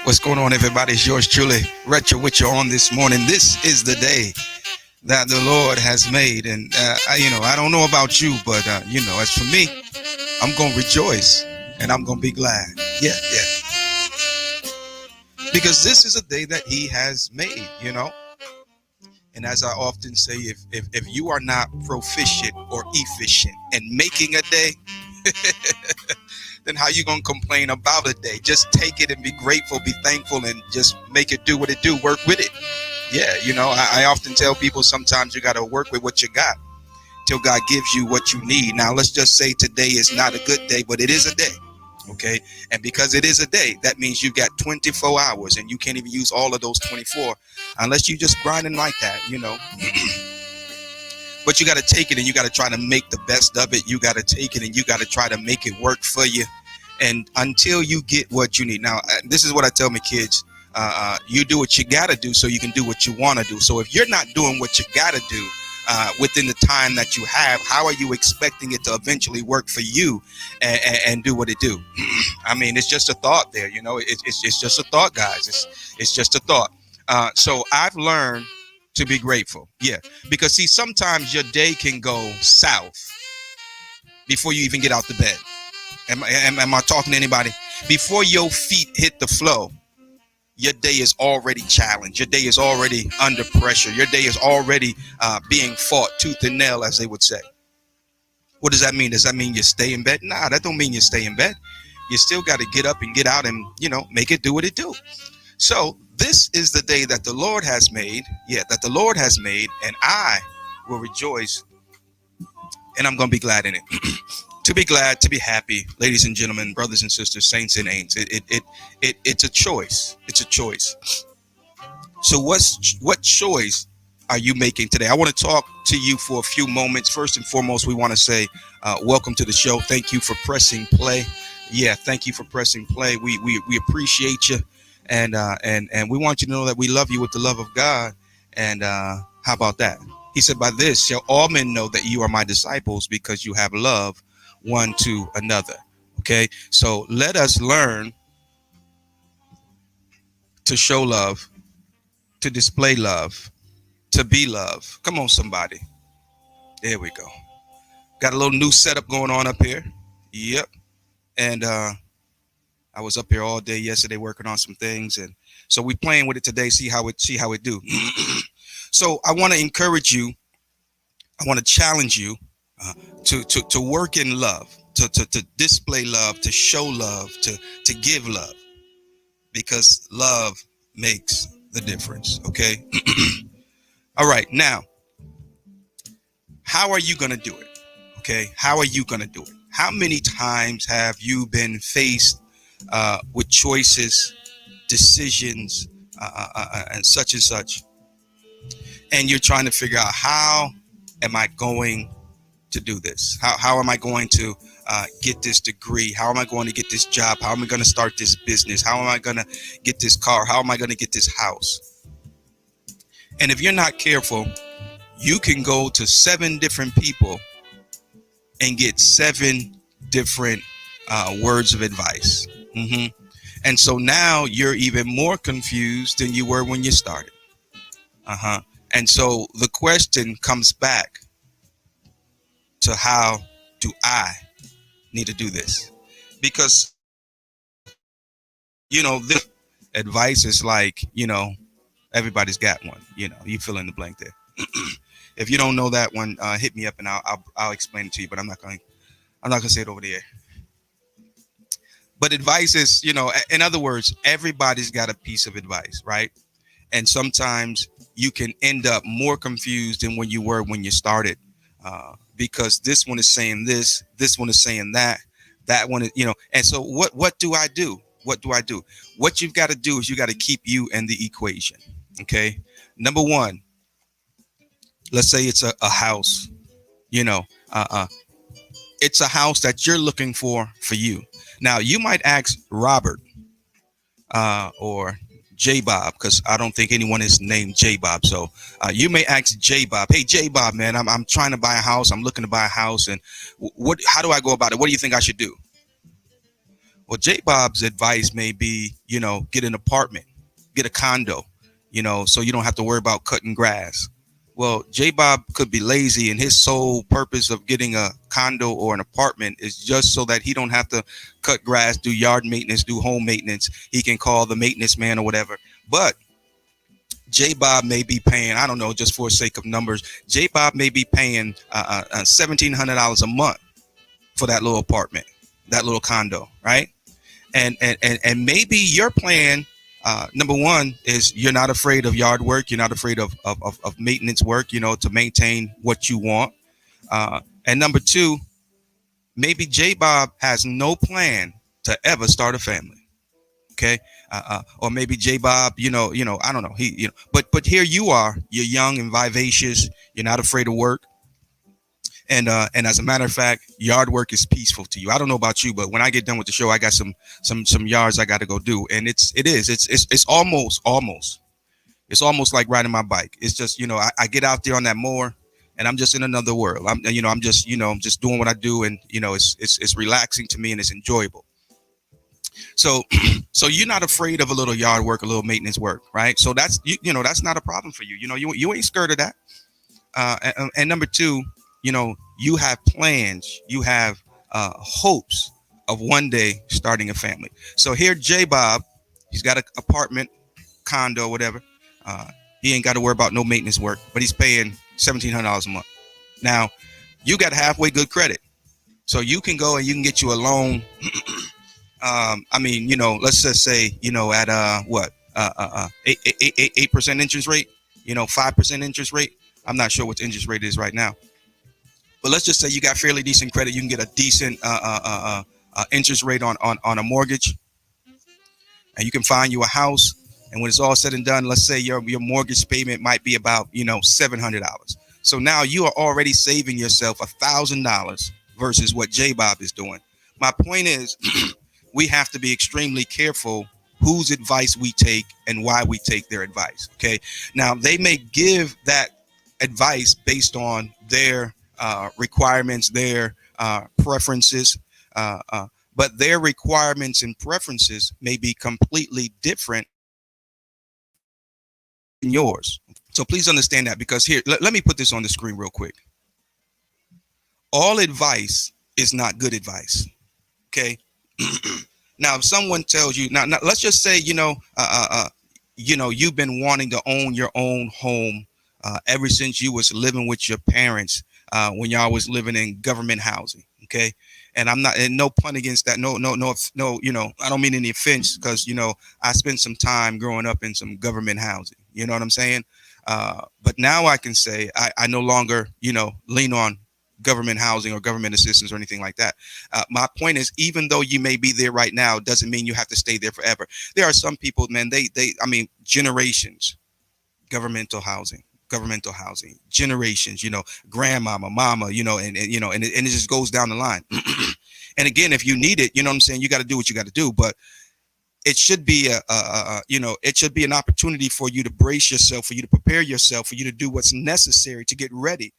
What's going on, everybody? It's yours truly, Retro, with you on this morning. This is the day that the Lord has made, and I don't know about you, but as for me, I'm gonna rejoice and I'm gonna be glad. Yeah, because this is a day that He has made. And as I often say, if you are not proficient or efficient in making a day, then how you gonna complain about a day? Just take it and be grateful, be thankful, and just make it do what it do. Work with it. Yeah, I often tell people sometimes you got to work with what you got till God gives you what you need. Now, let's just say today is not a good day, but it is a day. Okay. And because it is a day, that means you've got 24 hours and you can't even use all of those 24 unless you just grinding like that, But you got to take it and you got to try to make the best of it. You got to take it and you got to try to make it work for you. And until you get what you need. Now, this is what I tell my kids. You do what you got to do so you can do what you want to do. So if you're not doing what you got to do within the time that you have, how are you expecting it to eventually work for you and do what it do? I mean, it's just a thought there. It's just a thought, guys. It's just a thought. So I've learned to be grateful. Yeah, because see, sometimes your day can go south before you even get out the bed. Am I talking to anybody? Before your feet hit the floor, your day is already challenged. Your day is already under pressure. Your day is already being fought tooth and nail, as they would say. What does that mean? Does that mean you stay in bed? Nah, that don't mean you stay in bed. You still got to get up and get out and, make it do what it do. So this is the day that the Lord has made. Yeah, that the Lord has made, and I will rejoice, and I'm going to be glad in it. To be glad, to be happy, ladies and gentlemen, brothers and sisters, saints and ain'ts. It's a choice. It's a choice. So what choice are you making today? I want to talk to you for a few moments. First and foremost, we want to say welcome to the show. Thank you for pressing play. Yeah, thank you for pressing play. We appreciate you, and we want you to know that we love you with the love of God. And how about that? He said, "By this shall all men know that you are my disciples, because you have love one to another." Okay, so let us learn to show love, to display love, to be love. Come on, somebody. There we go. Got a little new setup going on up here. Yep. And I was up here all day yesterday working on some things, and so we playing with it today. See how it do. So I want to encourage you. I want to challenge you to work in love. To display love, to show love, to give love, because love makes the difference. Okay. All right. Now, how are you going to do it? Okay. How are you going to do it? How many times have you been faced with choices, decisions, and such, and you're trying to figure out, how am I going to do this? How am I going to get this degree? How am I going to get this job? How am I going to start this business? How am I going to get this car? How am I going to get this house? And if you're not careful, you can go to 7 different people and get 7 different words of advice. And so now you're even more confused than you were when you started. And so the question comes back to, how do I need to do this, because this advice is like, everybody's got one. You fill in the blank there. If you don't know that one, hit me up and I'll explain it to you. But I'm not gonna say it over there. But advice is, in other words, everybody's got a piece of advice, right? And sometimes you can end up more confused than when you were when you started, because this one is saying this one is saying that one is, And so what do I do? What do I do? What you've got to do is you got to keep you in the equation. Okay. Number one, let's say it's a house, you know, uh, uh, it's a house that you're looking for you. Now you might ask Robert, or J Bob, because I don't think anyone is named J Bob. So you may ask J Bob, hey J Bob, man, I'm trying to buy a house. I'm looking to buy a house, and how do I go about it? What do you think I should do? Well, J Bob's advice may be, get an apartment, get a condo, so you don't have to worry about cutting grass. Well, J Bob could be lazy, and his sole purpose of getting a condo or an apartment is just so that he don't have to cut grass, do yard maintenance, do home maintenance. He can call the maintenance man or whatever. But J Bob may be paying, I don't know, just for the sake of numbers, J Bob may be paying $1,700 a month for that little apartment, that little condo, right? And maybe your plan, number one, is you're not afraid of yard work. You're not afraid of maintenance work, to maintain what you want. And number two, maybe J Bob has no plan to ever start a family. Okay. Or maybe J Bob, I don't know. But here you are, you're young and vivacious. You're not afraid of work. And as a matter of fact, yard work is peaceful to you. I don't know about you, but when I get done with the show, I got some yards I got to go do, and it's almost like riding my bike. It's just, I get out there on that mower, and I'm just in another world. I'm just doing what I do, and it's relaxing to me, and it's enjoyable. So so you're not afraid of a little yard work, a little maintenance work, right? So that's not a problem for you. You ain't scared of that. And number two, you have plans, you have hopes of one day starting a family. So here, J Bob, he's got an apartment, condo, whatever. He ain't got to worry about no maintenance work, but he's paying $1,700 a month. Now, you got halfway good credit, so you can go and you can get you a loan. Let's just say, at what, 8% interest rate, 5% interest rate. I'm not sure what the interest rate is right now. But let's just say you got fairly decent credit. You can get a decent interest rate on a mortgage, and you can find you a house. And when it's all said and done, let's say your mortgage payment might be about $700. So now you are already saving yourself $1,000 versus what J Bob is doing. My point is, we have to be extremely careful whose advice we take and why we take their advice. Okay. Now they may give that advice based on their requirements, their preferences, but their requirements and preferences may be completely different than yours. So please understand that, because here, let me put this on the screen real quick. All advice is not good advice. Okay. Now, if someone tells you, now let's just say, you've been wanting to own your own home ever since you was living with your parents, when y'all was living in government housing. Okay. And I'm not, and no pun against that. No, I don't mean any offense, because, I spent some time growing up in some government housing. You know what I'm saying? But now I can say I no longer, lean on government housing or government assistance or anything like that. My point is, even though you may be there right now, doesn't mean you have to stay there forever. There are some people, man, generations, governmental housing, generations, grandmama, mama, and it just goes down the line. And again, if you need it, you know what I'm saying, you got to do what you got to do. But it should be it should be an opportunity for you to brace yourself, for you to prepare yourself, for you to do what's necessary to get ready.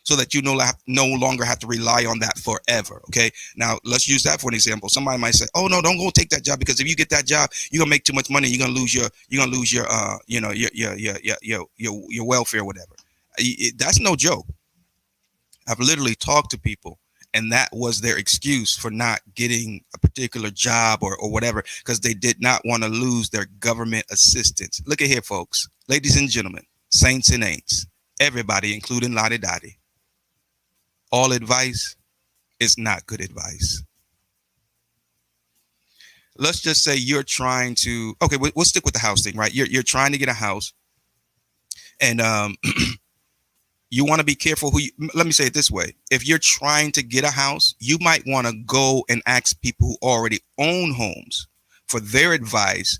So that you no longer have to rely on that forever. Okay. Now let's use that for an example. Somebody might say, "Oh no, don't go take that job, because if you get that job, you're gonna make too much money. You're gonna lose your welfare, or whatever." That's no joke. I've literally talked to people, And that was their excuse for not getting a particular job or whatever, because they did not want to lose their government assistance. Look at here, folks, ladies and gentlemen, saints and ain'ts, everybody, including Lottie Dottie. All advice is not good advice. Let's just say you're trying to, okay, we'll stick with the house thing, right? You're trying to get a house, and you want to be careful let me say it this way. If you're trying to get a house, you might want to go and ask people who already own homes for their advice,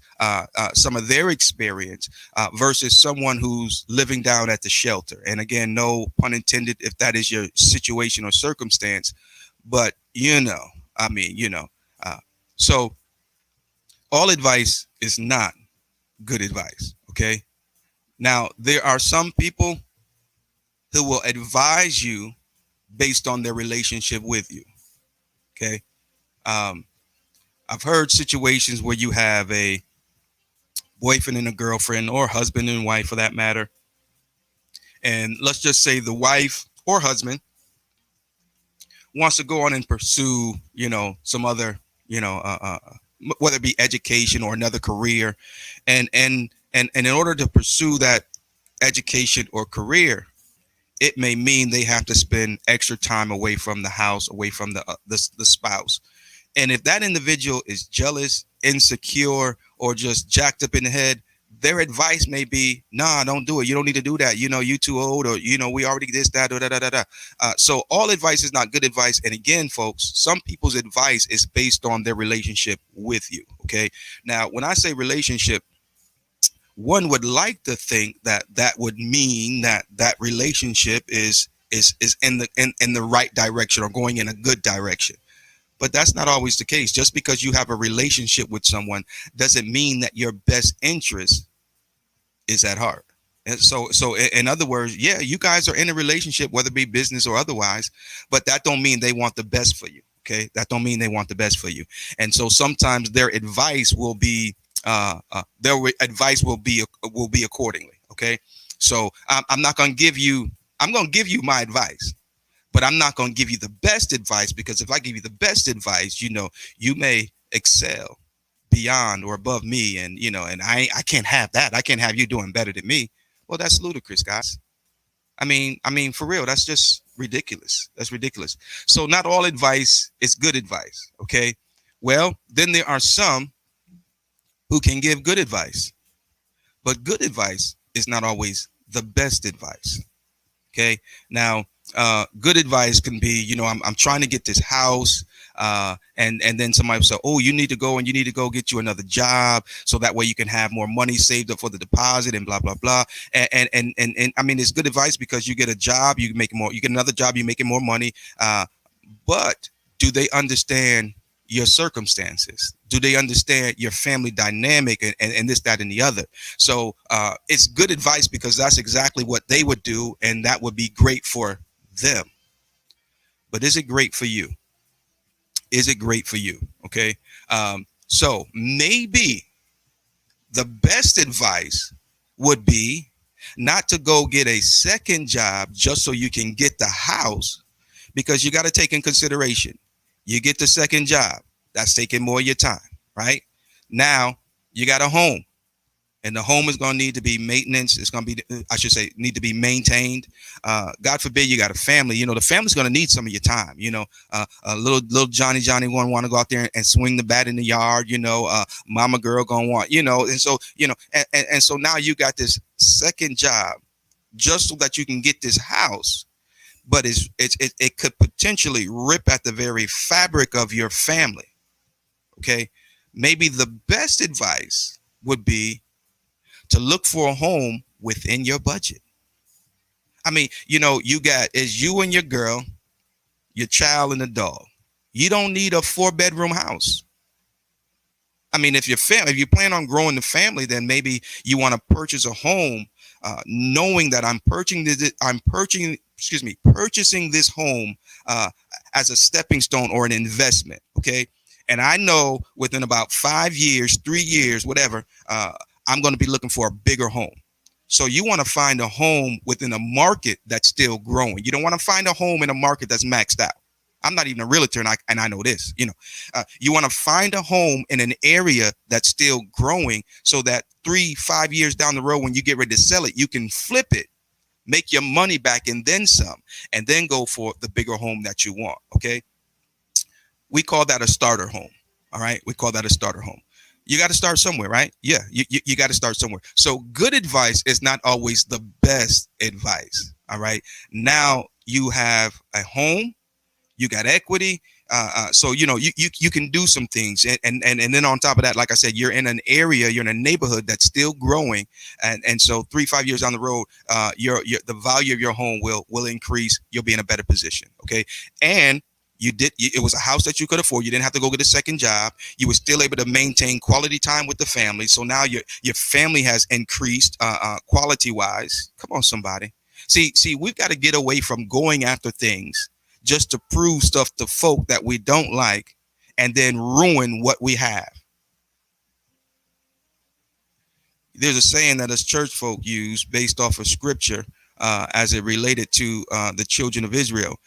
some of their experience, versus someone who's living down at the shelter. And again, no pun intended if that is your situation or circumstance, but so all advice is not good advice. Okay. Now, there are some people who will advise you based on their relationship with you. Okay. I've heard situations where you have a boyfriend and a girlfriend, or husband and wife for that matter. And let's just say the wife or husband wants to go on and pursue, some other, whether it be education or another career. And in order to pursue that education or career, it may mean they have to spend extra time away from the house, away from the spouse. And if that individual is jealous, insecure, or just jacked up in the head, their advice may be, nah, don't do it. You don't need to do that. You too old, or, we already this, that, da, da, da, da. So all advice is not good advice. And again, folks, some people's advice is based on their relationship with you. Okay. Now, when I say relationship, one would like to think that would mean that relationship is in the right direction or going in a good direction. But that's not always the case. Just because you have a relationship with someone doesn't mean that your best interest is at heart. And so in other words, yeah, you guys are in a relationship, whether it be business or otherwise, but that don't mean they want the best for you. Okay. That don't mean they want the best for you. And so sometimes their advice will be accordingly. Okay. So I'm going to give you my advice, but I'm not going to give you the best advice, because if I give you the best advice, you may excel beyond or above me. And, and I can't have that. I can't have you doing better than me. Well, that's ludicrous, guys. I mean, for real, that's just ridiculous. That's ridiculous. So not all advice is good advice. Okay. Well, then there are some who can give good advice, but good advice is not always the best advice. Okay. Now, good advice can be, I'm trying to get this house, and then somebody will say, oh, you need to go get you another job, so that way you can have more money saved up for the deposit and blah blah blah. And I mean, it's good advice because you get a job, you get another job, you're making more money. But do they understand your circumstances? Do they understand your family dynamic and this, that, and the other? So it's good advice because that's exactly what they would do, and that would be great for them. But is it great for you? Is it great for you? Okay. So maybe the best advice would be not to go get a second job just so you can get the house, because you got to take in consideration, you get the second job, that's taking more of your time, right? Now you got a home, and the home is going to need to be maintenance. It's going to be, I should say, need to be maintained. God forbid you got a family. The family's going to need some of your time. Little Johnny going to want to go out there and swing the bat in the yard. Mama girl going to want, and so, and so now you got this second job just so that you can get this house. But it could potentially rip at the very fabric of your family. Okay. Maybe the best advice would be to look for a home within your budget. I mean, you got is you and your girl, your child, and a dog. You don't need a 4-bedroom house. I mean, if you plan on growing the family, then maybe you want to purchase a home, knowing that I'm purchasing this home as a stepping stone or an investment. Okay. And I know within about 5 years, 3 years, whatever, I'm going to be looking for a bigger home. So you want to find a home within a market that's still growing. You don't want to find a home in a market that's maxed out. I'm not even a realtor, and I know this. You want to find a home in an area that's still growing, so that 3-5 years down the road, when you get ready to sell it, you can flip it, make your money back, and then some, and then go for the bigger home that you want. Okay, we call that a starter home. All right, we call that a starter home. You got to start somewhere, right? Yeah, you got to start somewhere. So good advice is not always the best advice. All right, now you have a home, you got equity. So you can do some things, and then on top of that, like I said, you're in an area, you're in a neighborhood that's still growing, and so 3-5 years down the road, your the value of your home will increase. You'll be in a better position. Okay, and it was a house that you could afford. You didn't have to go get a second job. You were still able to maintain quality time with the family. So now your family has increased quality wise. Come on, somebody. See, we've got to get away from going after things just to prove stuff to folk that we don't like, and then ruin what we have. There's a saying that us church folk use based off of scripture, as it related to the children of Israel.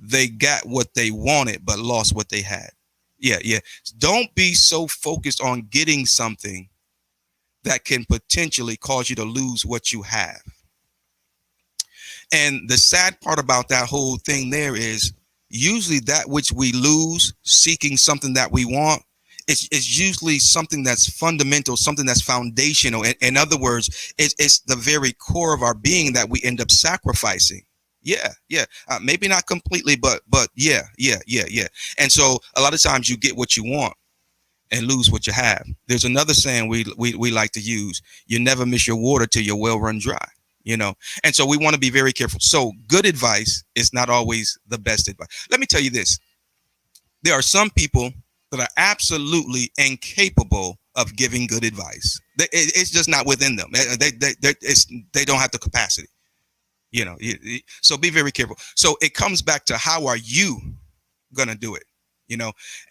They got what they wanted, but lost what they had. Yeah. Don't be so focused on getting something that can potentially cause you to lose what you have. And the sad part about that whole thing there is, usually that which we lose seeking something that we want, it's usually something that's fundamental, something that's foundational. In other words, it's the very core of our being that we end up sacrificing. Yeah. Maybe not completely, but yeah. And so a lot of times you get what you want and lose what you have. There's another saying we like to use: you never miss your water till your well run dry. And so we want to be very careful. So good advice is not always the best advice. Let me tell you this: there are some people that are absolutely incapable of giving good advice. It's just not within them. They don't have the capacity. So be very careful. So it comes back to, how are you gonna do it?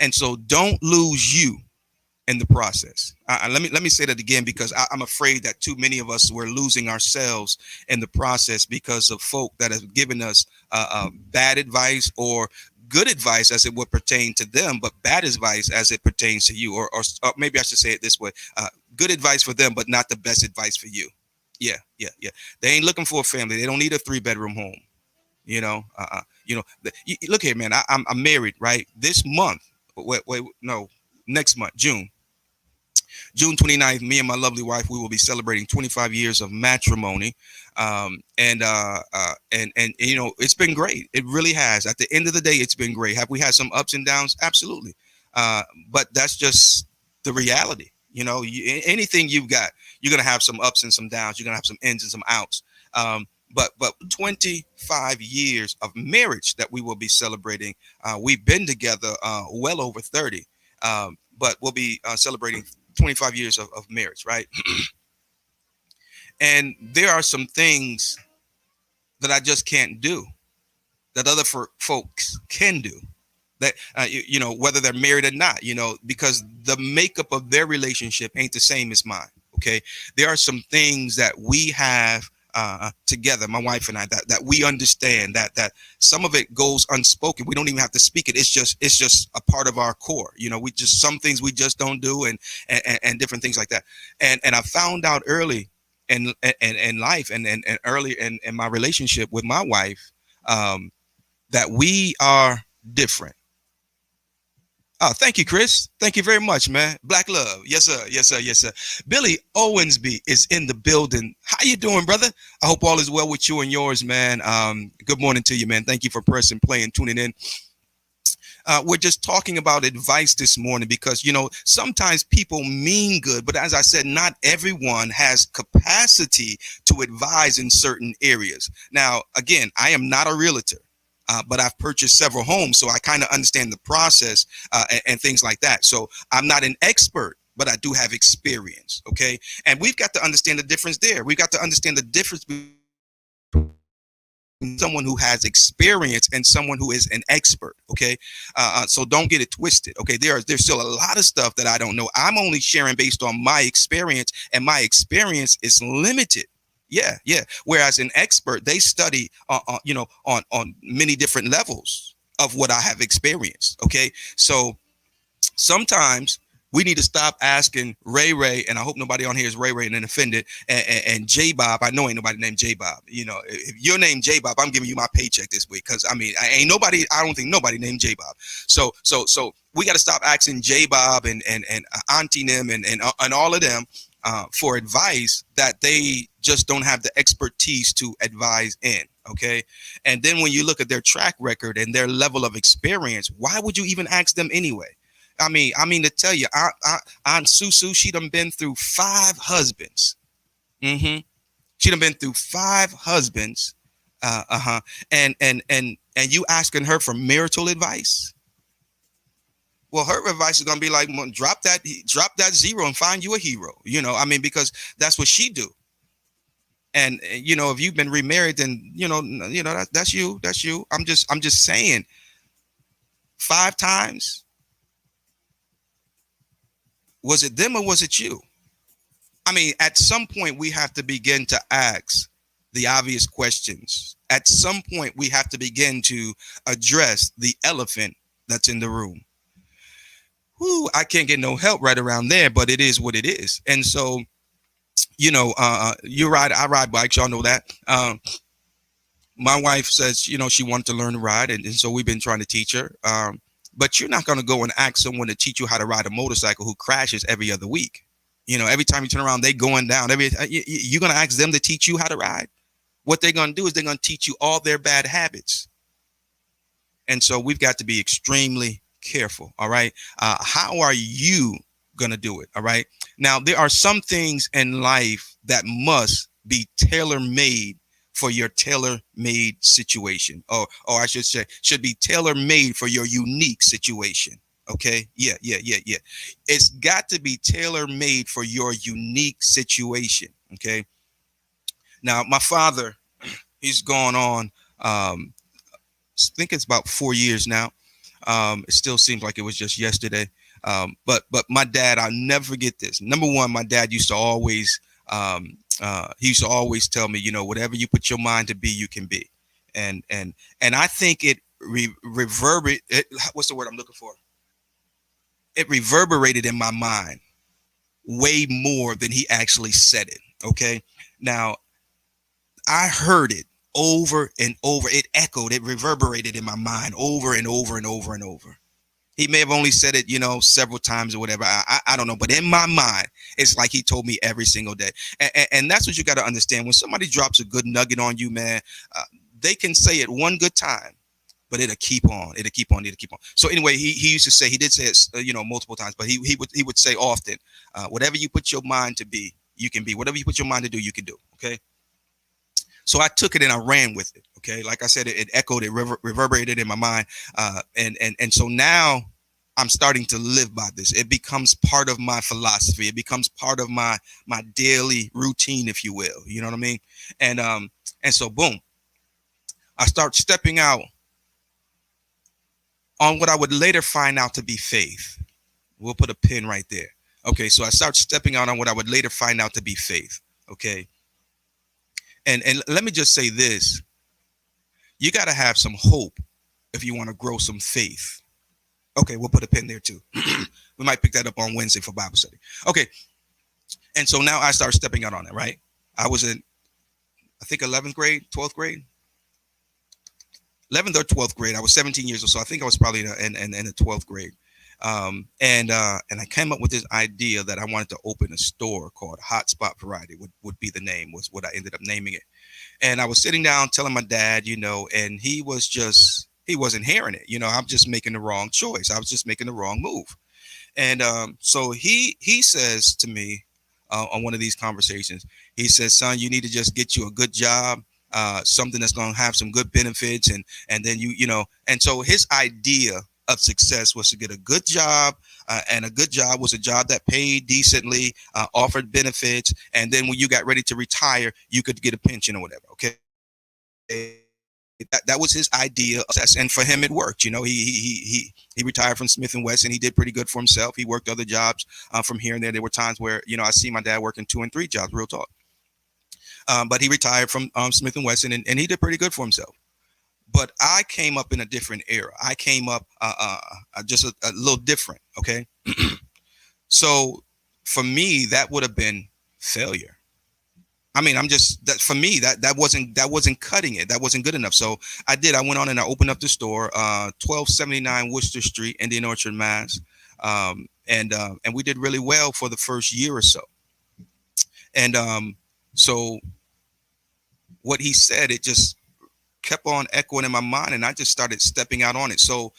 And so don't lose you in the process. Let me say that again, because I'm afraid that too many of us were losing ourselves in the process because of folk that have given us bad advice, or good advice as it would pertain to them, but bad advice as it pertains to you, or maybe I should say it this way: good advice for them, but not the best advice for you. Yeah. They ain't looking for a family. They don't need a 3-bedroom home. Look here, man. I'm married, right? This month, no, next month, June 29th, me and my lovely wife, we will be celebrating 25 years of matrimony. And it's been great. It really has. At the end of the day, it's been great. Have we had some ups and downs? Absolutely. But that's just the reality. Anything you've got, you're going to have some ups and some downs. You're going to have some ins and some outs. But 25 years of marriage that we will be celebrating. We've been together well over 30, but we'll be celebrating 25 years of marriage, right? And there are some things that I just can't do that other folks can do. That whether they're married or not, because the makeup of their relationship ain't the same as mine. Okay, there are some things that we have together, my wife and I, that we understand, that some of it goes unspoken. We don't even have to speak it. It's just a part of our core. Some things we just don't do, and different things like that. And I found out early in life, and early in my relationship with my wife, that we are different. Oh, thank you, Chris. Thank you very much, man. Black love. Yes, sir. Yes, sir. Yes, sir. Billy Owensby is in the building. How you doing, brother? I hope all is well with you and yours, man. Good morning to you, man. Thank you for pressing play and tuning in. We're just talking about advice this morning because, sometimes people mean good, but as I said, not everyone has capacity to advise in certain areas. Now, again, I am not a realtor. But I've purchased several homes, so I kind of understand the process and things like that. So I'm not an expert, but I do have experience. Okay. And we've got to understand the difference there. We've got to understand the difference between someone who has experience and someone who is an expert. Okay. So don't get it twisted. Okay. There's still a lot of stuff that I don't know. I'm only sharing based on my experience, and my experience is limited. Yeah. Whereas an expert, they study, on many different levels of what I have experienced. Okay. So sometimes we need to stop asking Ray Ray, and I hope nobody on here is Ray Ray and then offended, and J Bob. I know ain't nobody named J Bob. You know, if you're named J Bob, I'm giving you my paycheck this week, because I mean, I don't think nobody named J Bob. So we got to stop asking J Bob and Auntie Nim and all of them for advice that they just don't have the expertise to advise in. Okay. And then when you look at their track record and their level of experience, why would you even ask them anyway? I mean to tell you, Aunt Susu, she done been through 5 husbands. She done been through 5 husbands. And you asking her for marital advice? Well, her advice is gonna be like, well, drop that 0 and find you a hero. You know, I mean, because that's what she do. And you know, if you've been remarried, then you know that's you. I'm just saying, 5 times. Was it them or was it you? I mean, at some point we have to begin to ask the obvious questions. At some point we have to begin to address the elephant that's in the room. Whoo, I can't get no help right around there, but it is what it is. And so, you know, I ride bikes, y'all know that. My wife says, you know, she wanted to learn to ride, and so we've been trying to teach her. But you're not going to go and ask someone to teach you how to ride a motorcycle who crashes every other week. You know, every time you turn around, they going down. You're going to ask them to teach you how to ride. What they're going to do is they're going to teach you all their bad habits. And so we've got to be extremely careful. All right. How are you going to do it? All right. Now, there are some things in life that must be tailor-made for your tailor-made situation, or I should say, should be tailor-made for your unique situation. Okay. Yeah. It's got to be tailor-made for your unique situation. Okay. Now, my father, he's gone on, I think it's about 4 years now. It still seems like it was just yesterday. But my dad, I'll never forget this. Number one, my dad used to always, he used to always tell me, you know, whatever you put your mind to be, you can be. And I think it reverberated. What's the word I'm looking for? It reverberated in my mind way more than he actually said it. Okay. Now, I heard it over and over. It echoed, it reverberated in my mind over and over and over and over. He may have only said it, you know, several times or whatever. I don't know. But in my mind, it's like he told me every single day. And that's what you got to understand. When somebody drops a good nugget on you, man, they can say it one good time, but it'll keep on. So anyway, he used to say, he did say it, you know, multiple times, but he would say often, whatever you put your mind to be, you can be. Whatever you put your mind to do, you can do. Okay. So I took it and I ran with it. Okay. Like I said, it echoed, it reverberated in my mind. And so now I'm starting to live by this. It becomes part of my philosophy. It becomes part of my daily routine, if you will. You know what I mean? And so boom, I start stepping out on what I would later find out to be faith. We'll put a pin right there. Okay. So I start stepping out on what I would later find out to be faith. Okay. And let me just say this. You got to have some hope if you want to grow some faith. Okay, we'll put a pin there too. We might pick that up on Wednesday for Bible study. Okay. And so now I start stepping out on it, right? I was in, I think 11th grade, 12th grade. 11th or 12th grade. I was 17 years old, so I think I was probably in the 12th grade. And I came up with this idea that I wanted to open a store called Hotspot Variety, would be the name, was what I ended up naming it. And I was sitting down telling my dad, you know, and he wasn't hearing it. You know, I'm just making the wrong choice. I was just making the wrong move. And so he says to me on one of these conversations, he says, son, you need to just get you a good job, something that's going to have some good benefits. And then you know, and so his idea of success was to get a good job, and a good job was a job that paid decently, offered benefits, and then when you got ready to retire, you could get a pension or whatever. Okay, that was his idea, and for him it worked. You know, he retired from Smith and Wesson. He did pretty good for himself. He worked other jobs from here and there. There were times where, you know, I see my dad working 2 and 3 jobs, real talk. But he retired from Smith and Wesson, and he did pretty good for himself. But I came up in a different era. I came up just a little different. Okay. So for me, that would have been failure. I mean, I'm just that for me that wasn't cutting it. That wasn't good enough. So I went on and I opened up the store, 1279 Worcester Street, Indian Orchard, Mass. And we did really well for the first year or so. And so what he said, it just kept on echoing in my mind, and I just started stepping out on it. So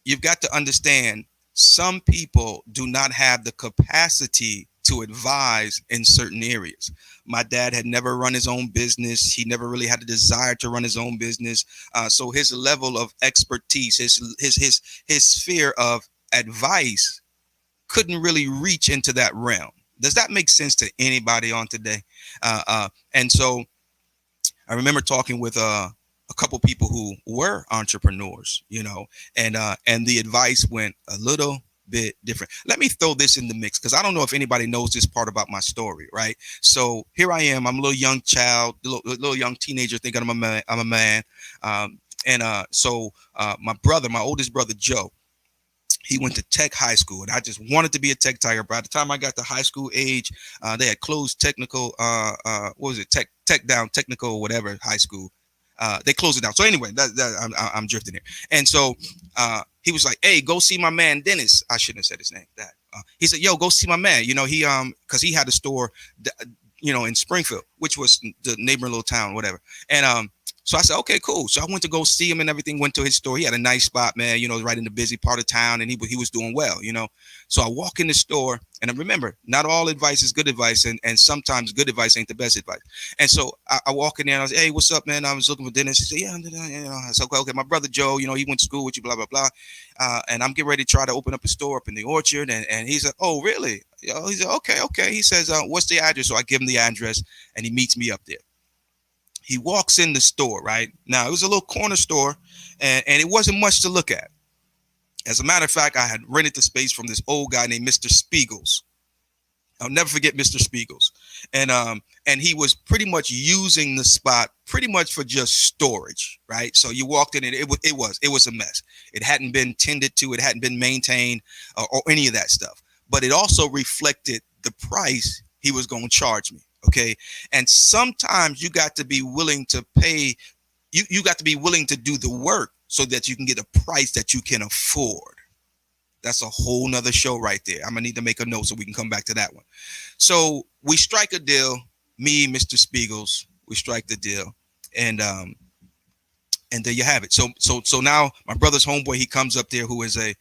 you've got to understand, some people do not have the capacity to advise in certain areas. My dad had never run his own business. He never really had a desire to run his own business. So his level of expertise, his sphere of advice couldn't really reach into that realm. Does that make sense to anybody on today? And so I remember talking with a couple people who were entrepreneurs, and the advice went a little bit different. Let me throw this in the mix because I don't know if anybody knows this part about my story, right? So here I am. I'm a little young child, little young teenager thinking I'm a man. So my oldest brother, Joe, he went to Tech High School, and I just wanted to be a tech tiger. By the time I got to high school age, they had closed technical, what was it, technical, whatever, high school. They closed it down. So anyway, I'm drifting here. And so he was like, "Hey, go see my man Dennis." I shouldn't have said his name. He said, "Yo, go see my man." Because he had a store, in Springfield, which was the neighboring little town, whatever. And so I said, okay, cool. So I went to go see him and everything, went to his store. He had a nice spot, man, right in the busy part of town, and he was doing well, So I walk in the store, and I remember, not all advice is good advice, and sometimes good advice ain't the best advice. And so I walk in there, and I was, "Hey, what's up, man? I was looking for Dennis." He said, "Yeah, I said, okay, my brother Joe, he went to school with you, blah, blah, blah. And I'm getting ready to try to open up a store up in the Orchard." And he said, "Oh, really?" He said, okay. He says, "What's the address?" So I give him the address, and he meets me up there. He walks in the store, right? Now, it was a little corner store, and it wasn't much to look at. As a matter of fact, I had rented the space from this old guy named Mr. Spiegels. I'll never forget Mr. Spiegels. And he was pretty much using the spot pretty much for just storage, right? So you walked in, and it was a mess. It hadn't been tended to, it hadn't been maintained, or any of that stuff. But it also reflected the price he was going to charge me. Okay. And sometimes you got to be willing to pay. You got to be willing to do the work so that you can get a price that you can afford. That's a whole nother show right there. I'm gonna need to make a note so we can come back to that one. So we strike a deal. Me, Mr. Spiegels, we strike the deal, and there you have it. So now my brother's homeboy, he comes up there, who is an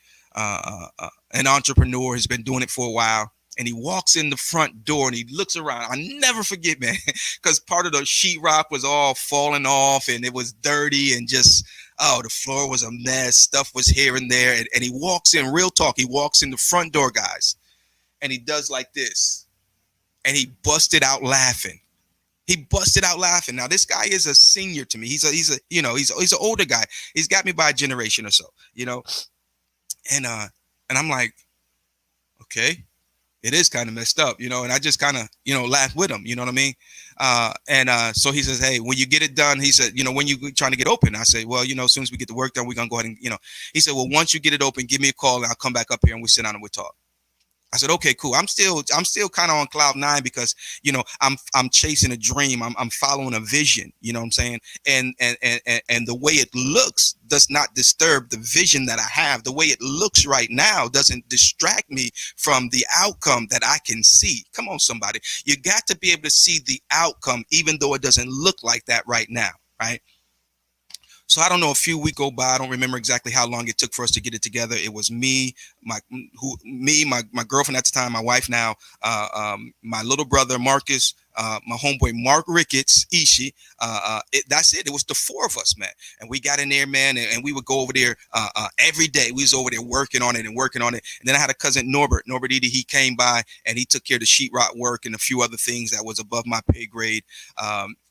entrepreneur, has been doing it for a while. And he walks in the front door and he looks around. I never forget, man, because part of the sheetrock was all falling off and it was dirty and just, the floor was a mess. Stuff was here and there. And he walks in, real talk. He walks in the front door, guys, and he does like this. And he busted out laughing. Now, this guy is a senior to me. He's an older guy. He's got me by a generation or so, and I'm like, okay. It is kind of messed up, and I just kind of, laugh with him, you know what I mean? So he says, "Hey, when you get it done," he said, "when you trying to get open?" I say, "Well, as soon as we get the work done, we're going to go ahead and, he said, "Well, once you get it open, give me a call and I'll come back up here and we sit down and we talk." I said, "Okay, cool." I'm still kind of on cloud nine because, I'm chasing a dream. I'm following a vision, you know what I'm saying? And the way it looks does not disturb the vision that I have. The way it looks right now doesn't distract me from the outcome that I can see. Come on, somebody. You got to be able to see the outcome, even though it doesn't look like that right now, right? So I don't know, a few weeks go by. I don't remember exactly how long it took for us to get it together. It was my girlfriend at the time, my wife now, my little brother, Marcus, my homeboy, Mark Ricketts, Ishi. That's it. It was the four of us, man. And we got in there, man, and we would go over there every day. We was over there working on it. And then I had a cousin, Norbert Edie. He came by and he took care of the sheetrock work and a few other things that was above my pay grade.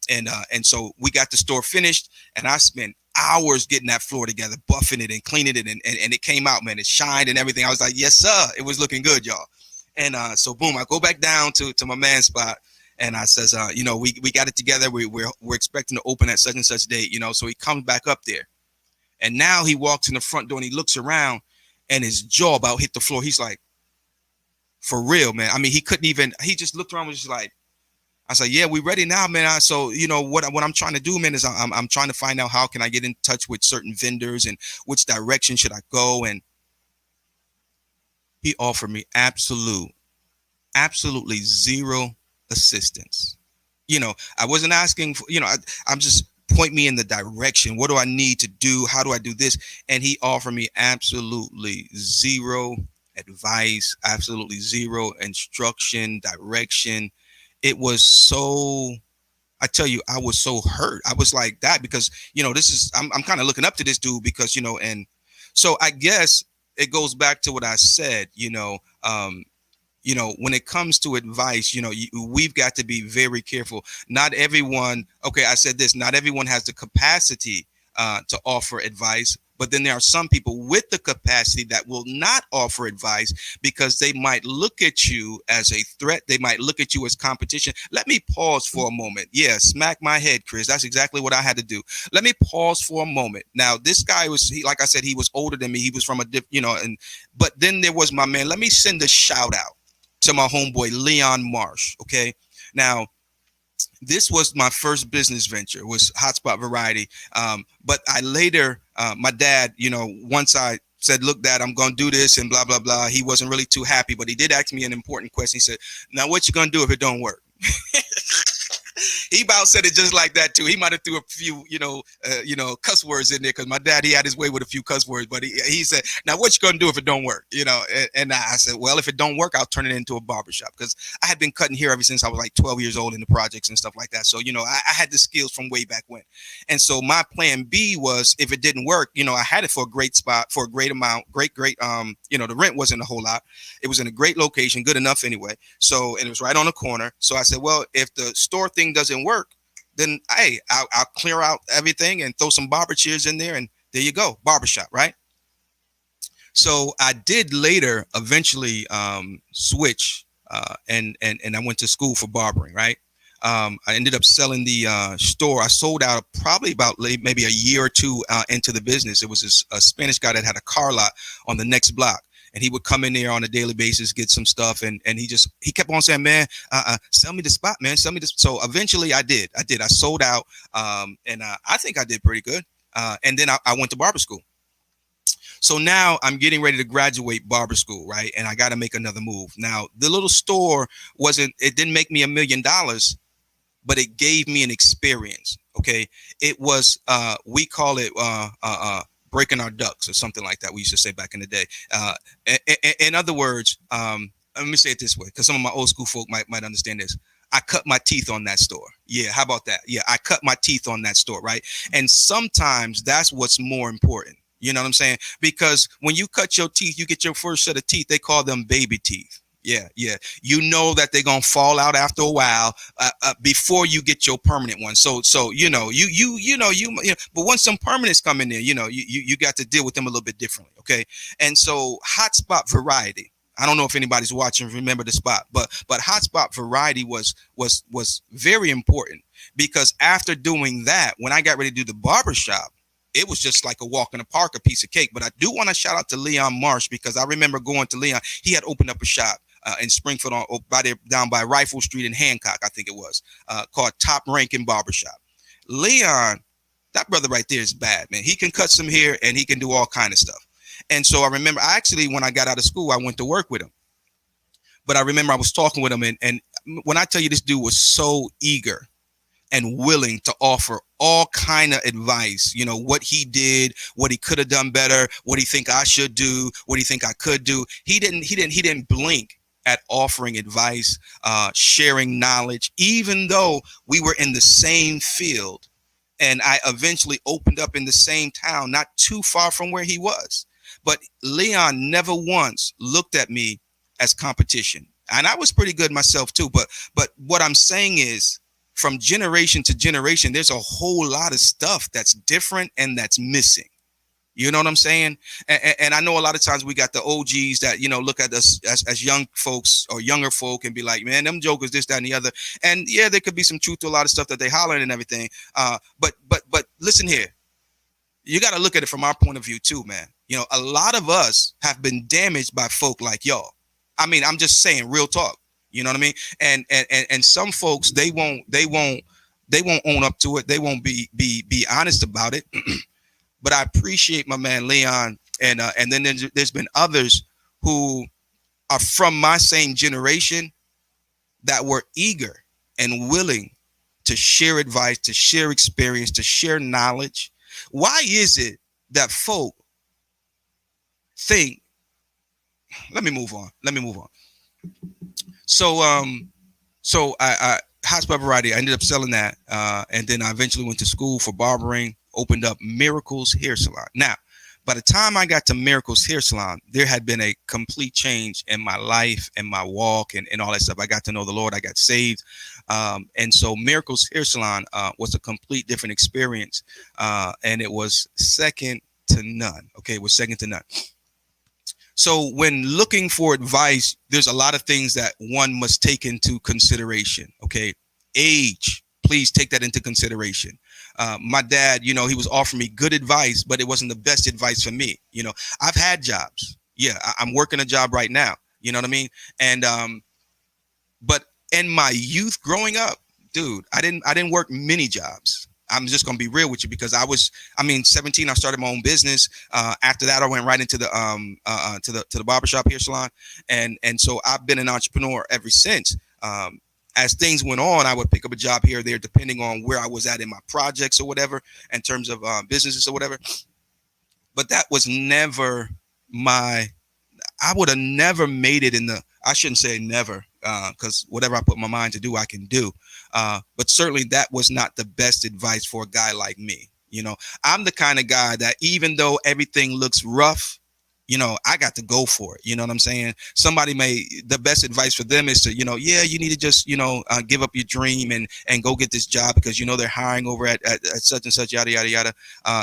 And so we got the store finished, and I spent hours getting that floor together, buffing it and cleaning it, and it came out, man. It shined and everything. I was like, yes, sir. It was looking good, y'all. And so boom, I go back down to my man's spot, and I says, we got it together. We're expecting to open at such and such date, so he comes back up there. And now he walks in the front door and he looks around and his jaw about hit the floor. He's like, for real, man. I mean, he couldn't even, he just looked around and was just like, I said, yeah, we ready now, man. So, what I'm trying to do, man, is I'm trying to find out how can I get in touch with certain vendors and which direction should I go. And he offered me absolutely zero assistance. I wasn't asking for, I'm just point me in the direction. What do I need to do? How do I do this? And he offered me absolutely zero advice, absolutely zero instruction, direction. It was so, I tell you, I was so hurt. I was like that because, I'm kind of looking up to this dude because, and so I guess it goes back to what I said, when it comes to advice, we've got to be very careful. Not everyone, okay, I said this, not everyone has the capacity to offer advice, but then there are some people with the capacity that will not offer advice because they might look at you as a threat. They might look at you as competition. Let me pause for a moment. Yeah, smack my head, Chris. That's exactly what I had to do. Let me pause for a moment. Now, this guy like I said, he was older than me. He was from but then there was my man. Let me send a shout out to my homeboy, Leon Marsh. Okay. Now, this was my first business venture, was Hotspot Variety. But I later, my dad, once I said, look, Dad, I'm going to do this and blah, blah, blah. He wasn't really too happy, but he did ask me an important question. He said, now what you going to do if it don't work? He about said it just like that too. He might have threw a few, cuss words in there because my dad, he had his way with a few cuss words. But he said, "Now what you gonna do if it don't work?" And I said, "Well, if it don't work, I'll turn it into a barbershop because I had been cutting hair ever since I was like 12 years old in the projects and stuff like that. So I had the skills from way back when. And so my plan B was if it didn't work, I had it for a great spot for a great amount, great. The rent wasn't a whole lot. It was in a great location, good enough anyway. So and it was right on the corner. So I said, well, if the store thing doesn't work, then hey, I'll clear out everything and throw some barber chairs in there, and there you go, barbershop, right? So I did later eventually switch and I went to school for barbering, right? I ended up selling the store. I sold out probably about maybe a year or two into the business. It was a Spanish guy that had a car lot on the next block. And he would come in there on a daily basis, get some stuff. And he kept on saying, man, sell me the spot, man. Sell me this. So eventually I did. I sold out. And I think I did pretty good. And then I went to barber school. So now I'm getting ready to graduate barber school, right? And I got to make another move. Now, the little store it didn't make me $1 million, but it gave me an experience. Okay. It was, we call it, breaking our ducks or something like that. We used to say back in the day. In other words, let me say it this way, because some of my old school folk might understand this. I cut my teeth on that store. Yeah, how about that? Yeah, I cut my teeth on that store, right? And sometimes that's what's more important. You know what I'm saying? Because when you cut your teeth, you get your first set of teeth. They call them baby teeth. Yeah. You know that they're gonna fall out after a while before you get your permanent one. So but once some permanents come in there, you got to deal with them a little bit differently. Okay. And so Hotspot Variety. I don't know if anybody's watching, remember the spot, but Hotspot Variety was very important because after doing that, when I got ready to do the barbershop, it was just like a walk in the park, a piece of cake. But I do want to shout out to Leon Marsh because I remember going to Leon. He had opened up a shop in Springfield down by Rifle Street in Hancock, I think it was, called Top Ranking Barbershop. Leon, that brother right there is bad, man. He can cut some hair and he can do all kind of stuff. And so I remember, when I got out of school, I went to work with him. But I remember I was talking with him, and when I tell you this dude was so eager and willing to offer all kind of advice, what he did, what he could have done better, what he think I should do, what he think I could do. He didn't blink at offering advice, sharing knowledge, even though we were in the same field. And I eventually opened up in the same town, not too far from where he was. But Leon never once looked at me as competition. And I was pretty good myself too. But what I'm saying is, from generation to generation, there's a whole lot of stuff that's different and that's missing. You know what I'm saying? And I know a lot of times we got the OGs that, look at us as young folks or younger folk and be like, man, them jokers, this, that, and the other. And yeah, there could be some truth to a lot of stuff that they holler and everything. But listen here. you got to look at it from our point of view too, man. You know, a lot of us have been damaged by folk like y'all. I mean, I'm just saying real talk. You know what I mean? And some folks, they won't own up to it. They won't be honest about it. But I appreciate my man Leon, and then there's been others who are from my same generation that were eager and willing to share advice, to share experience, to share knowledge. Why is it that folk think? Let me move on. So I Hot Spot Variety. I ended up selling that, and then I eventually went to school for barbering. Opened up Miracles Hair Salon. Now, by the time I got to Miracles Hair Salon, there had been a complete change in my life and my walk and all that stuff. I got to know the Lord. I got saved. And so Miracles Hair Salon was a complete different experience. And it was second to none. Okay, it was second to none. So when looking for advice, there's a lot of things that one must take into consideration. Okay, age, please take that into consideration. My dad, you know, he was offering me good advice, but it wasn't the best advice for me. You know, I've had jobs. Yeah, I'm working a job right now. You know what I mean? And but in my youth growing up, dude, I didn't work many jobs. I'm just gonna be real with you because I was, 17. I started my own business. After that, I went right into the to the barbershop hair salon, and so I've been an entrepreneur ever since. As things went on, I would pick up a job here or there, depending on where I was at in my projects or whatever, in terms of businesses or whatever. But that was never my. I would have never made it in the. I shouldn't say never, because whatever I put my mind to do, I can do. But certainly that was not the best advice for a guy like me. You know, I'm the kind of guy that even though everything looks rough, you know, I got to go for it. You know what I'm saying? Somebody the best advice for them is to, you know, yeah, you need to just, give up your dream and go get this job because, you know, they're hiring over at such and such, yada, yada, yada.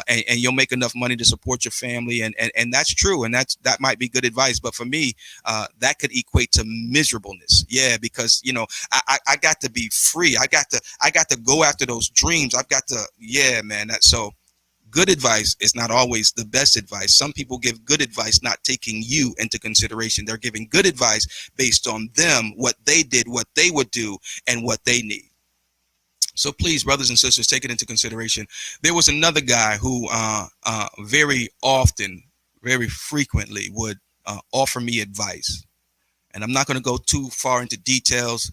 And you'll make enough money to support your family. And that's true. And that might be good advice. But for me, that could equate to miserableness. Yeah, because, you know, I got to be free. I got to go after those dreams. I've got to, yeah, man. So good advice is not always the best advice. Some people give good advice not taking you into consideration. They're giving good advice based on them, what they did, what they would do, and what they need. So please, brothers and sisters, take it into consideration. There was another guy who very often, very frequently would offer me advice. And I'm not going to go too far into details,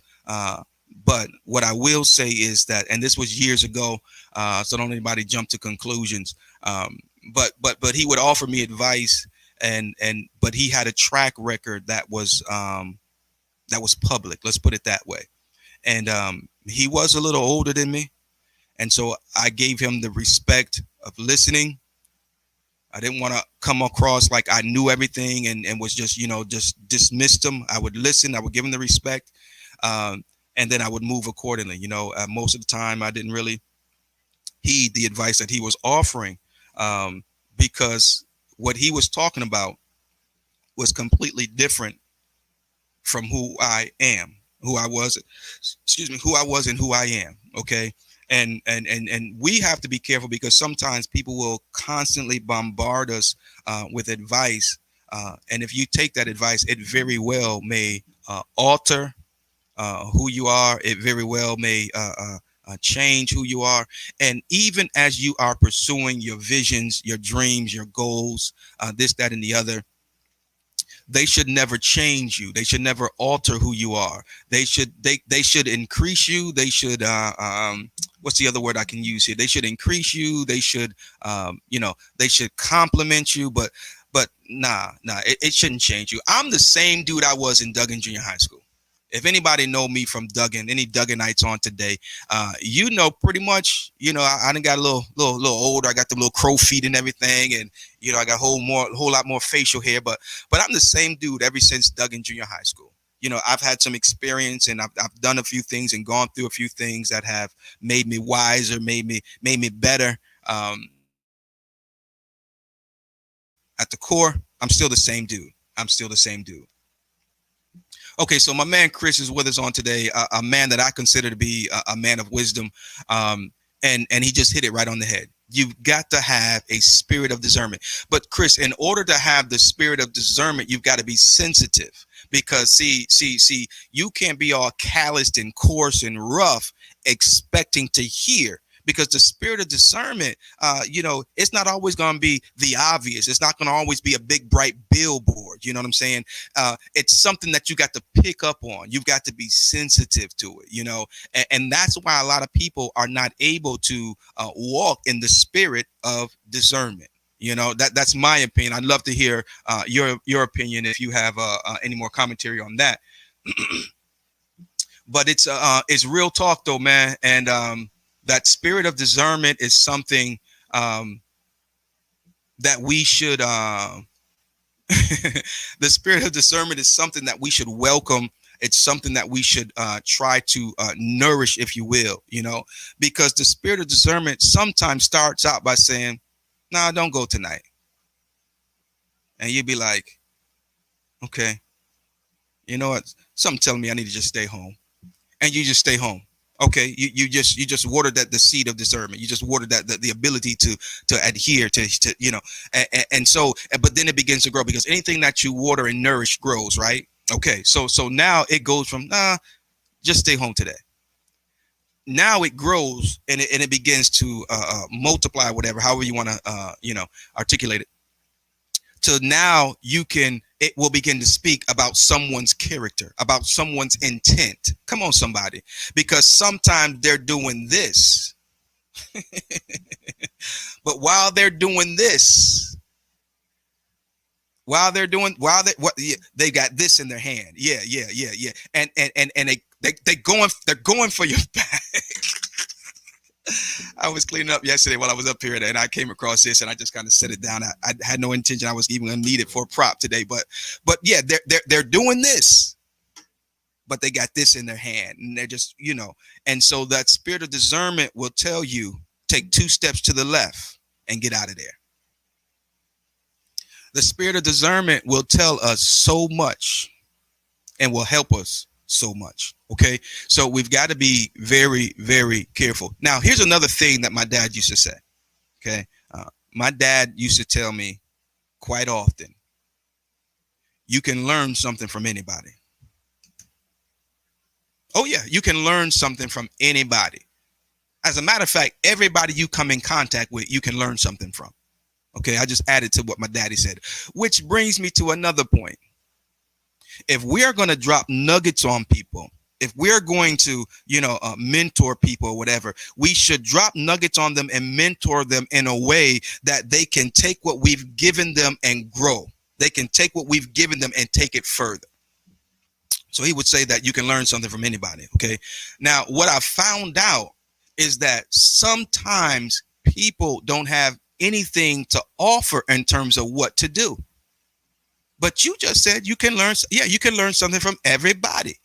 but what I will say is that, and this was years ago, so don't anybody jump to conclusions. But he would offer me advice, but he had a track record that was public. Let's put it that way. And he was a little older than me, and so I gave him the respect of listening. I didn't want to come across like I knew everything and was just, just dismissed him. I would listen. I would give him the respect. And then I would move accordingly. Most of the time I didn't really heed the advice that he was offering, because what he was talking about was completely different from who I am, who I was and who I am. Okay. And we have to be careful because sometimes people will constantly bombard us with advice. And if you take that advice, it very well may alter who you are. It very well may change who you are. And even as you are pursuing your visions, your dreams, your goals, this, that, and the other, they should never change you. They should never alter who you are. They should increase you. They should what's the other word I can use here? They should increase you. They should they should compliment you. But nah, it shouldn't change you. I'm the same dude I was in Duggan Junior High School. If anybody know me from Duggan, any Dugganites on today, pretty much, I done got a little older. I got the little crow feet and everything. And, I got a whole lot more facial hair, but I'm the same dude ever since Duggan Junior High School. I've had some experience and I've done a few things and gone through a few things that have made me wiser, made me better. At the core, I'm still the same dude. Okay, so my man Chris is with us on today, a man that I consider to be a man of wisdom. And he just hit it right on the head. You've got to have a spirit of discernment. But Chris, in order to have the spirit of discernment, you've got to be sensitive, because see, you can't be all calloused and coarse and rough expecting to hear, because the spirit of discernment, it's not always going to be the obvious. It's not going to always be a big bright billboard. You know what I'm saying? It's something that you got to pick up on. You've got to be sensitive to it, and that's why a lot of people are not able to walk in the spirit of discernment. That's my opinion. I'd love to hear your opinion if you have any more commentary on that. But it's real talk though, man. And that spirit of discernment is something that we should the spirit of discernment is something that we should welcome. It's something that we should try to nourish, if you will, because the spirit of discernment sometimes starts out by saying, "Nah, don't go tonight." And you'd be like, "Okay, you know what? Something telling me I need to just stay home." And you just stay home. Okay, you just watered that the seed of discernment. You just watered that the ability to adhere to and so, but then it begins to grow, because anything that you water and nourish grows, right? Okay, so now it goes from just stay home today. Now it grows, and it begins to multiply, whatever, however you want to articulate it. So now it will begin to speak about someone's character, about someone's intent. Come on, somebody. Because sometimes they're doing this. But while they're doing this, they got this in their hand. Yeah. And they're going for your back. I was cleaning up yesterday while I was up here, and I came across this, and I just kind of set it down. I had no intention I was even going to need it for a prop today, but yeah, they're doing this, but they got this in their hand, and they're just and so that spirit of discernment will tell you, take 2 steps to the left and get out of there. The spirit of discernment will tell us so much and will help us so much. Okay, so we've got to be very, very careful. Now, here's another thing that my dad used to say. Okay, my dad used to tell me quite often, you can learn something from anybody. Oh yeah, you can learn something from anybody. As a matter of fact, everybody you come in contact with, you can learn something from. Okay, I just added to what my daddy said, which brings me to another point. If we are going to drop nuggets on people, if we're going to, mentor people or whatever, we should drop nuggets on them and mentor them in a way that they can take what we've given them and grow. They can take what we've given them and take it further. So he would say that you can learn something from anybody. Okay. Now, what I found out is that sometimes people don't have anything to offer in terms of what to do. But you just said you can learn. Yeah, you can learn something from everybody.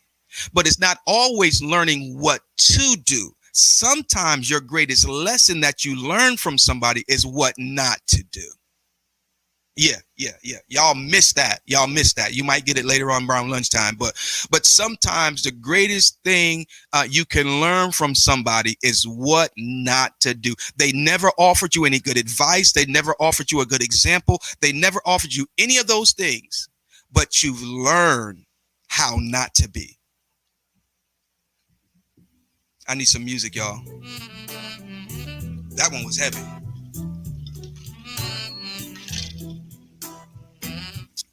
But it's not always learning what to do. Sometimes your greatest lesson that you learn from somebody is what not to do. Yeah. Y'all miss that. You might get it later on around lunchtime. But sometimes the greatest thing you can learn from somebody is what not to do. They never offered you any good advice. They never offered you a good example. They never offered you any of those things. But you've learned how not to be. I need some music, y'all. That one was heavy.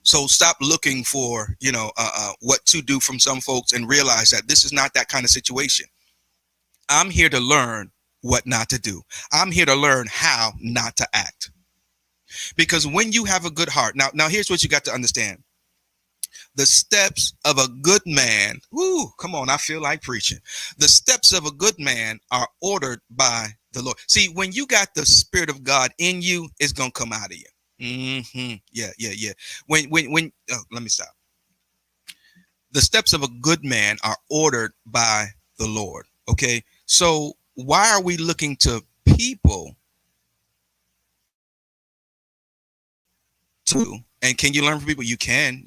So stop looking for, what to do from some folks, and realize that this is not that kind of situation. I'm here to learn what not to do. I'm here to learn how not to act. Because when you have a good heart, now here's what you got to understand. The steps of a good man, come on, I feel like preaching. The steps of a good man are ordered by the Lord. See, when you got the Spirit of God in you, it's going to come out of you. Yeah. When let me stop. The steps of a good man are ordered by the Lord. Okay. So why are we looking to people to, and can you learn from people? You can.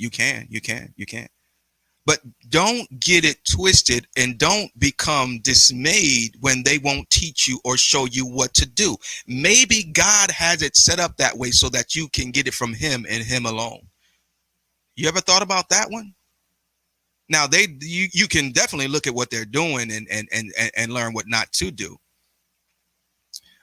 But don't get it twisted and don't become dismayed when they won't teach you or show you what to do. Maybe God has it set up that way so that you can get it from him and him alone. You ever thought about that one? Now you can definitely look at what they're doing and learn what not to do.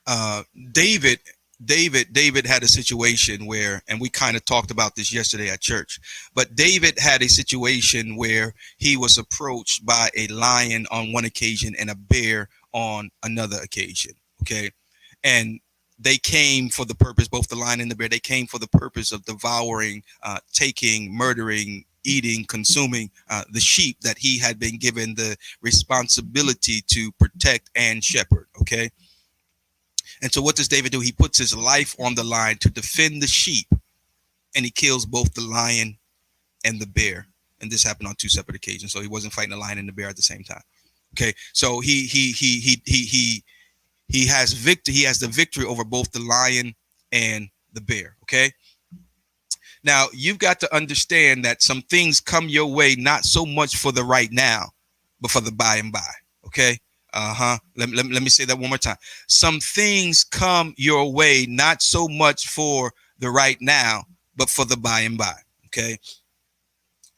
Uh, David David had a situation where, and we kind of talked about this yesterday at church, but David had a situation where he was approached by a lion on one occasion and a bear on another occasion. Okay. And they came for the purpose, both the lion and the bear, they came for the purpose of devouring, taking, murdering, eating, consuming the sheep that he had been given the responsibility to protect and shepherd. Okay. And so what does David do? He puts his life on the line to defend the sheep, and he kills both the lion and the bear. And this happened on two separate occasions. So he wasn't fighting the lion and the bear at the same time. Okay. So he has victory. He has the victory over both the lion and the bear. Okay. Now you've got to understand that some things come your way, not so much for the right now, but for the by and by. Okay. Let me say that one more time. Some things come your way, not so much for the right now, but for the by and by. Okay.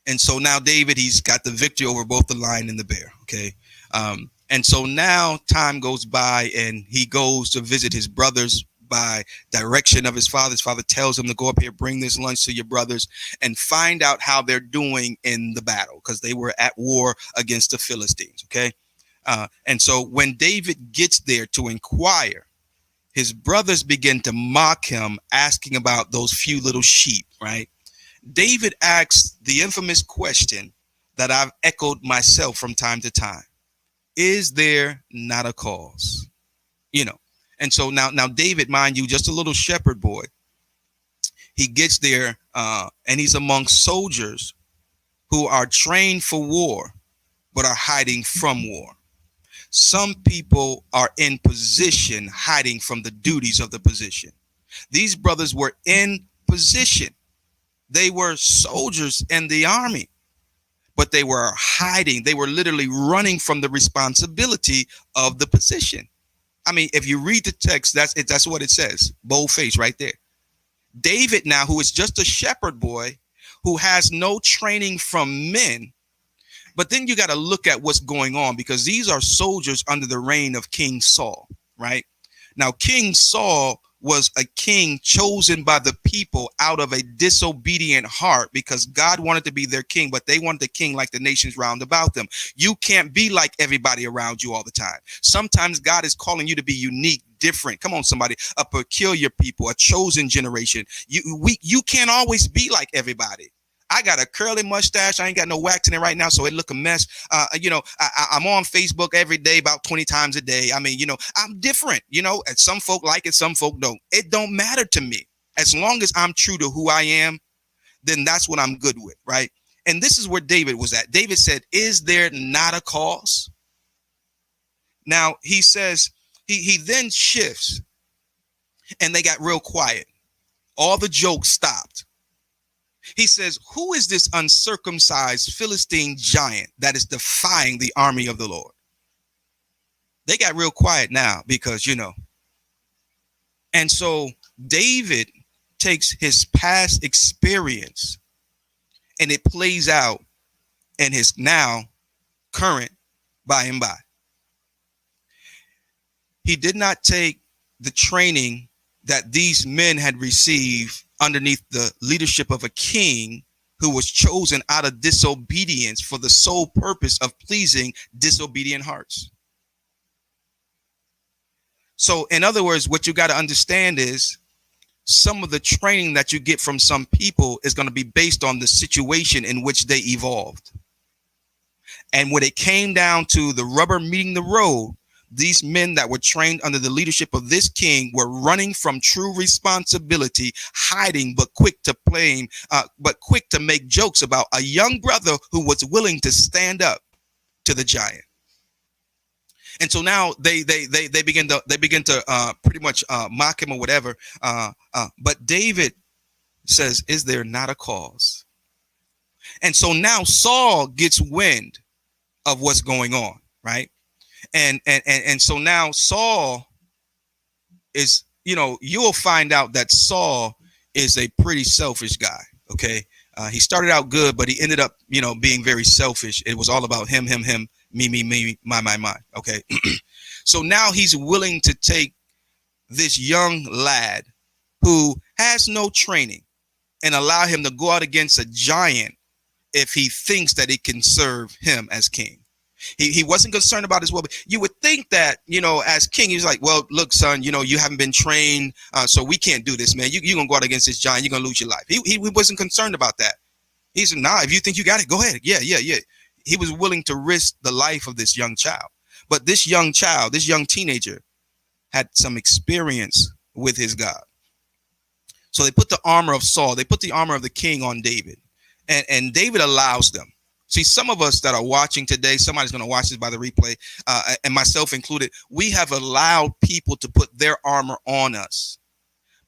And so now David, he's got the victory over both the lion and the bear. Okay. And so now time goes by and he goes to visit his brothers by direction of his father. His father tells him to go up here, bring this lunch to your brothers and find out how they're doing in the battle, because they were at war against the Philistines. Okay. And so when David gets there to inquire, his brothers begin to mock him, asking about those few little sheep, right? David asks the infamous question that I've echoed myself from time to time. Is there not a cause? You know, and so now David, mind you, just a little shepherd boy, he gets there and he's amongst soldiers who are trained for war, but are hiding from war. Some people are in position hiding from the duties of the position. These brothers were in position. They were soldiers in the army, but they were hiding. They were literally running from the responsibility of the position. I mean, if you read the text, that's what it says. Bold face right there. David now, who is just a shepherd boy, who has no training from men. But then you got to look at what's going on, because these are soldiers under the reign of King Saul, right? Now, King Saul was a king chosen by the people out of a disobedient heart, because God wanted to be their king, but they wanted a king like the nations round about them. You can't be like everybody around you all the time. Sometimes God is calling you to be unique, different. Come on, somebody, a peculiar people, a chosen generation. You can't always be like everybody. I got a curly mustache. I ain't got no wax in it right now, so it look a mess. I'm on Facebook every day, about 20 times a day. I mean, I'm different, and some folk like it, some folk don't. It don't matter to me. As long as I'm true to who I am, then that's what I'm good with, right? And this is where David was at. David said, is there not a cause? Now, he says, he then shifts, and they got real quiet. All the jokes stopped. He says, who is this uncircumcised Philistine giant that is defying the army of the Lord? They got real quiet now because, And so David takes his past experience and it plays out in his now current by and by. He did not take the training that these men had received underneath the leadership of a king who was chosen out of disobedience for the sole purpose of pleasing disobedient hearts. So, in other words, what you got to understand is some of the training that you get from some people is going to be based on the situation in which they evolved. And when it came down to the rubber meeting the road, these men that were trained under the leadership of this king were running from true responsibility, hiding, but quick to make jokes about a young brother who was willing to stand up to the giant. And so now they begin to pretty much mock him or whatever. But David says, "Is there not a cause?" And so now Saul gets wind of what's going on, right? And so now Saul is, you'll find out that Saul is a pretty selfish guy. Okay. He started out good, but he ended up, being very selfish. It was all about him, me, my. Okay. So now he's willing to take this young lad who has no training and allow him to go out against a giant if he thinks that it can serve him as king. He wasn't concerned about his well-being. You would think that, as king, he's like, well, look, son, you haven't been trained, so we can't do this, man. You're going to go out against this giant. You're going to lose your life. He wasn't concerned about that. He said, nah, if you think you got it, go ahead. Yeah. He was willing to risk the life of this young child. But this young child, this young teenager, had some experience with his God. So they put the armor of Saul, they put the armor of the king on David, and David allows them. See, some of us that are watching today, somebody's going to watch this by the replay, and myself included, we have allowed people to put their armor on us.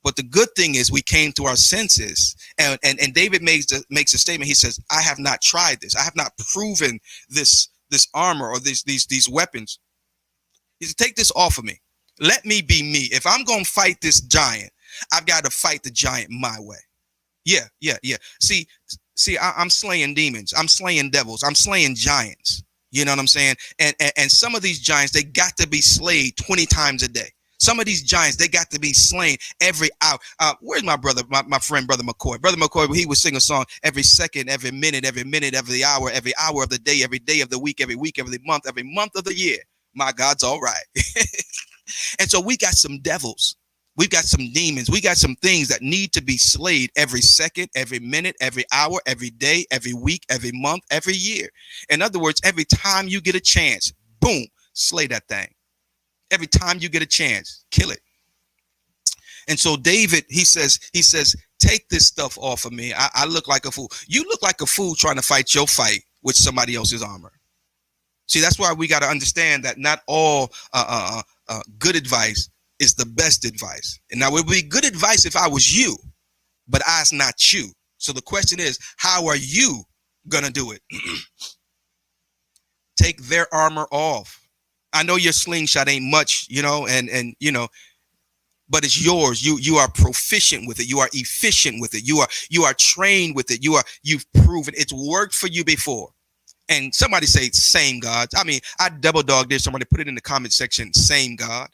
But the good thing is we came to our senses, and David makes a statement. He says, I have not tried this. I have not proven this armor or these weapons. He said, take this off of me. Let me be me. If I'm going to fight this giant, I've got to fight the giant my way. Yeah. See, I'm slaying demons. I'm slaying devils. I'm slaying giants. You know what I'm saying? And some of these giants, they got to be slayed 20 times a day. Some of these giants, they got to be slain every hour. Where's my brother, my friend, Brother McCoy? Brother McCoy, he would sing a song every second, every minute, every hour of the day, every day of the week, every month of the year. My God's all right. And so we got some devils. We've got some demons. We got some things that need to be slayed every second, every minute, every hour, every day, every week, every month, every year. In other words, every time you get a chance, boom, slay that thing. Every time you get a chance, kill it. And so David, he says, take this stuff off of me. I look like a fool. You look like a fool trying to fight your fight with somebody else's armor. See, that's why we got to understand that not all good advice is the best advice. And now it would be good advice if I was you, but I's not you. So the question is, how are you gonna do it? Take their armor off. I know your slingshot ain't much, and but it's yours. You are proficient with it. You are efficient with it. You are trained with it. You've proven it's worked for you before. And somebody say same God. I mean, I double dog this. Somebody put it in the comment section. Same God.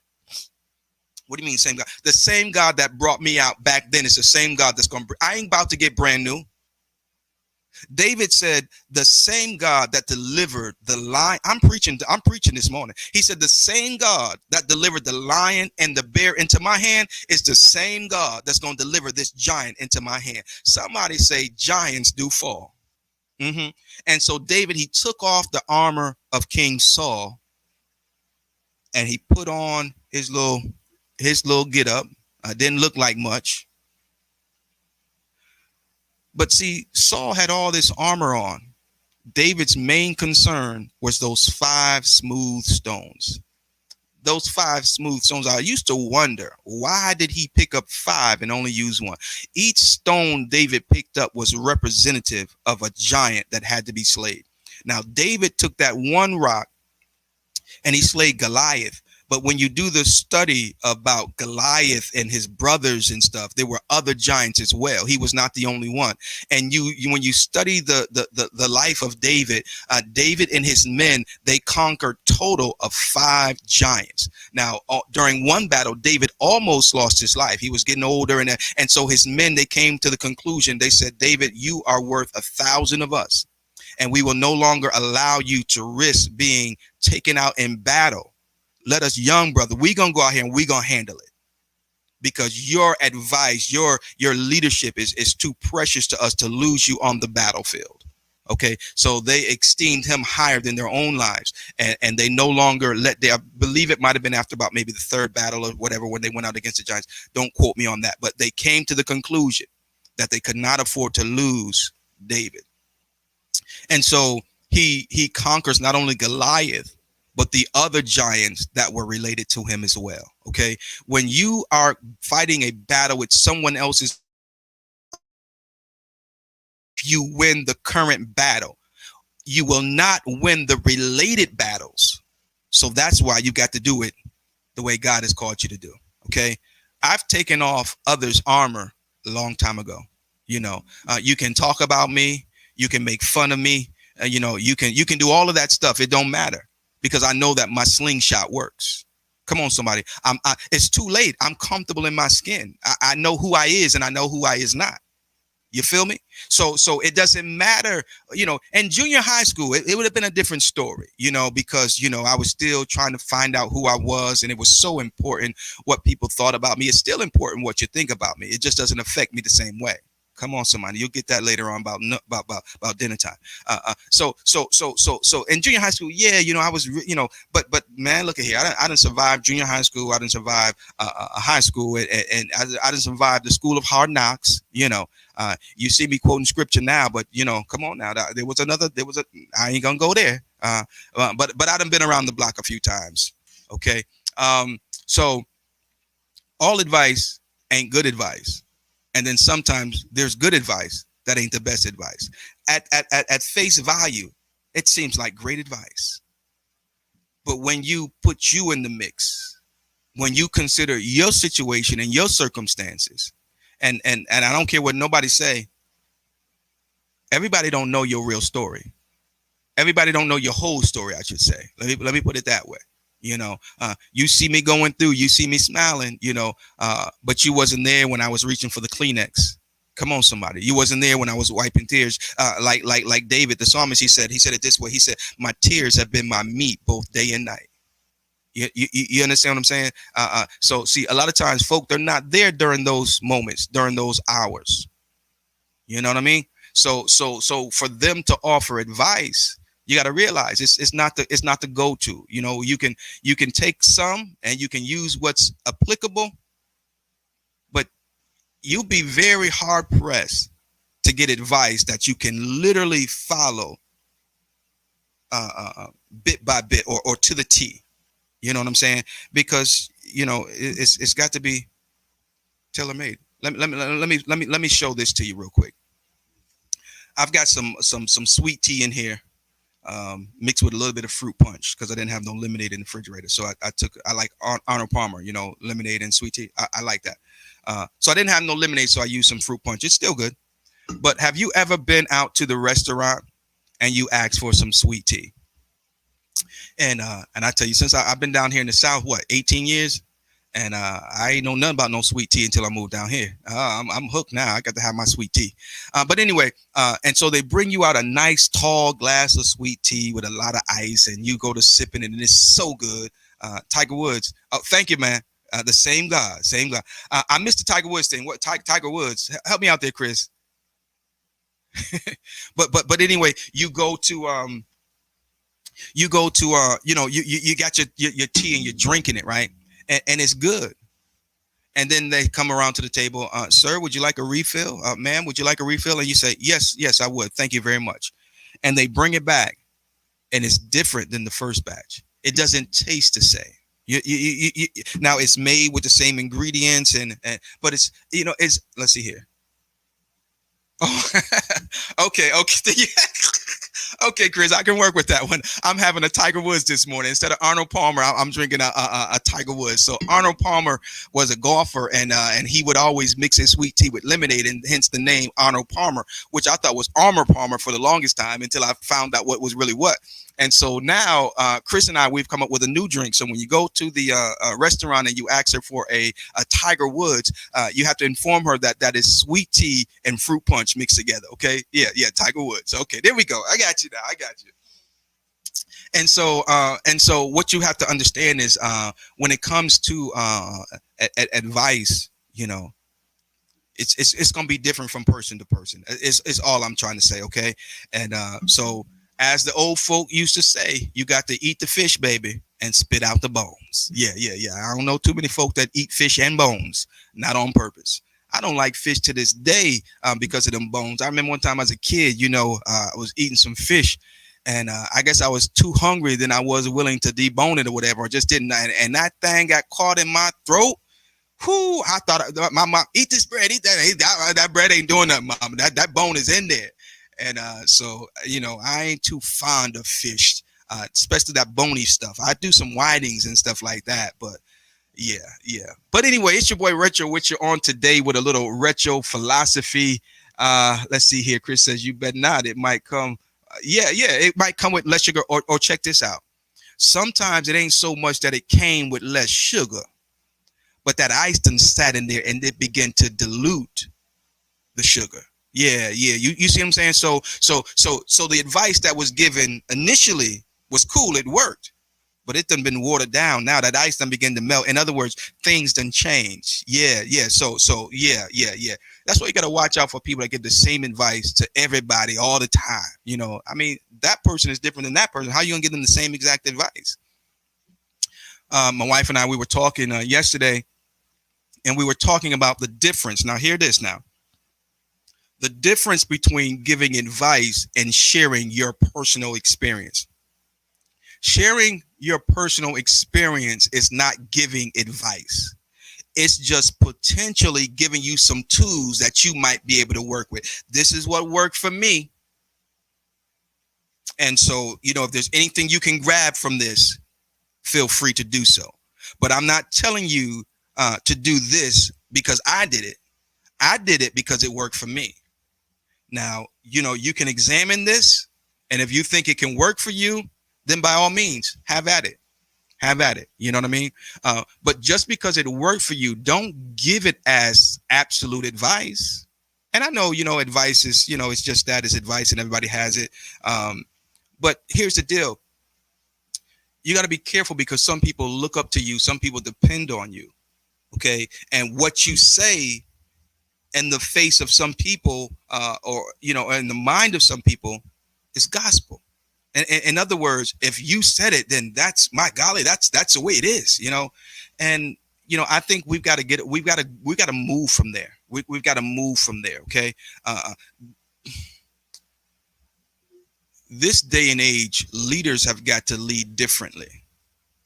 What do you mean same God? The same God that brought me out back then is the same God that's going to, I ain't about to get brand new. David said the same God that delivered the lion. I'm preaching this morning. He said the same God that delivered the lion and the bear into my hand is the same God that's going to deliver this giant into my hand. Somebody say giants do fall. And so David, he took off the armor of King Saul and he put on his little get up. Didn't look like much. But see, Saul had all this armor on. David's main concern was those 5 smooth stones. Those 5 smooth stones. I used to wonder, why did he pick up 5 and only use 1? Each stone David picked up was representative of a giant that had to be slayed. Now, David took that one rock and he slayed Goliath. But when you do the study about Goliath and his brothers and stuff, there were other giants as well. He was not the only one. And when you study the life of David, David and his men, they conquered total of 5 giants. Now, during one battle, David almost lost his life. He was getting older, and so his men, they came to the conclusion. They said, David, you are worth 1,000 of us, and we will no longer allow you to risk being taken out in battle. Let us, young brother, we're going to go out here and we're going to handle it, because your advice, your leadership is too precious to us to lose you on the battlefield. Okay. So they esteemed him higher than their own lives, and they no longer I believe it might've been after about maybe the 3rd battle or whatever, when they went out against the giants. Don't quote me on that, but they came to the conclusion that they could not afford to lose David. And so he conquers not only Goliath, but the other giants that were related to him as well. Okay. When you are fighting a battle with someone else's, you win the current battle. You will not win the related battles. So that's why you got to do it the way God has called you to do. Okay. I've taken off others' armor a long time ago. You can talk about me. You can make fun of me. You can do all of that stuff. It don't matter because I know that my slingshot works. Come on, somebody. It's too late. I'm comfortable in my skin. I know who I is and I know who I is not. You feel me? So it doesn't matter, in junior high school, it would have been a different story, because, I was still trying to find out who I was. And it was so important what people thought about me. It's still important what you think about me. It just doesn't affect me the same way. Come on, somebody. You'll get that later on about dinner time. So in junior high school, I was, but man, look at here. I didn't survive junior high school. I didn't survive high school, and I didn't survive the school of hard knocks. You see me quoting scripture now, but come on now. I ain't gonna go there. But I done been around the block a few times. Okay. So all advice ain't good advice. And then sometimes there's good advice that ain't the best advice. At face value, it seems like great advice. But when you put you in the mix, when you consider your situation and your circumstances, and I don't care what nobody say, everybody don't know your real story. Everybody don't know your whole story, I should say. Let me put it that way. You see me going through, you see me smiling, but you wasn't there when I was reaching for the Kleenex. Come on, somebody. You wasn't there when I was wiping tears. Like David, the psalmist, he said it this way. He said, my tears have been my meat both day and night. You understand what I'm saying? So see, a lot of times folk, they're not there during those moments, during those hours. You know what I mean? So for them to offer advice, you got to realize it's not the go-to. You can take some and you can use what's applicable, but you'll be very hard pressed to get advice that you can literally follow bit by bit or to the T. You know what I'm saying? Because it's got to be tailor-made. Let me show this to you real quick. I've got some sweet tea in here. Mixed with a little bit of fruit punch because I didn't have no lemonade in the refrigerator. So I like Arnold Palmer, lemonade and sweet tea. I like that. So I didn't have no lemonade, so I used some fruit punch. It's still good. But have you ever been out to the restaurant and you asked for some sweet tea? And I tell you, since I've been down here in the South, 18 years? And I ain't know nothing about no sweet tea until I moved down here. I'm hooked now. I got to have my sweet tea. But anyway, and so they bring you out a nice tall glass of sweet tea with a lot of ice, and you go to sipping it, and it's so good. Tiger Woods. Oh, thank you, man. The same guy. I missed the Tiger Woods thing. What Tiger Woods? Help me out there, Chris. but anyway, you go to you got your tea and you're drinking it, right? And it's good. And then they come around to the table. Sir, would you like a refill? Ma'am, would you like a refill? And you say, yes, I would. Thank you very much. And they bring it back. And it's different than the first batch. It doesn't taste the same. Now it's made with the same ingredients, but it's, let's see here. Oh, okay. Okay, Chris, I can work with that one. I'm having a Tiger Woods this morning. Instead of Arnold Palmer, I'm drinking a Tiger Woods. So Arnold Palmer was a golfer, and he would always mix his sweet tea with lemonade, and hence the name Arnold Palmer, which I thought was Armour Palmer for the longest time until I found out what was really what. And so now Chris and I, we've come up with a new drink. So when you go to the restaurant and you ask her for a Tiger Woods, you have to inform her that is sweet tea and fruit punch mixed together. Okay. Yeah. Tiger Woods. Okay. There we go. I got you now. I got you. And so what you have to understand is when it comes to advice, it's going to be different from person to person. It's all I'm trying to say. Okay. And so, as the old folk used to say, you got to eat the fish, baby, and spit out the bones. Yeah. I don't know too many folk that eat fish and bones, not on purpose. I don't like fish to this day because of them bones. I remember one time as a kid, I was eating some fish, and I guess I was too hungry than I was willing to debone it or whatever, or just didn't. And that thing got caught in my throat. I thought my mom, eat this bread, eat that. That bread ain't doing nothing, mom. That bone is in there. And so I ain't too fond of fish, especially that bony stuff. I do some whitings and stuff like that, but yeah, yeah. But anyway, it's your boy Retro with you on today with a little retro philosophy. Let's see here. Chris says you bet not. It might come. Yeah, it might come with less sugar. Or check this out. Sometimes it ain't so much that it came with less sugar, but that ice done sat in there and it began to dilute the sugar. Yeah, yeah. You see what I'm saying? So the advice that was given initially was cool. It worked, but it done been watered down. Now that ice done begin to melt. In other words, things done change. Yeah, yeah. So yeah. That's why you got to watch out for people that give the same advice to everybody all the time. I mean, that person is different than that person. How you gonna give them the same exact advice? My wife and I, we were talking yesterday, and we were talking about the difference. Now, hear this now. The difference between giving advice and sharing your personal experience. Sharing your personal experience is not giving advice. It's just potentially giving you some tools that you might be able to work with. This is what worked for me. And so, if there's anything you can grab from this, feel free to do so. But I'm not telling you to do this because I did it. I did it because it worked for me. Now, you can examine this, and if you think it can work for you, then by all means, have at it. Have at it. You know what I mean? But just because it worked for you, don't give it as absolute advice. And I know, advice is, it's just that is advice and everybody has it. But here's the deal. You got to be careful because some people look up to you. Some people depend on you. Okay. And what you say in the face of some people or in the mind of some people is gospel. And in other words, if you said it, then that's, my golly, that's the way it is, and I think we've got to move from there. We've got to move from there. Okay. This day and age, leaders have got to lead differently.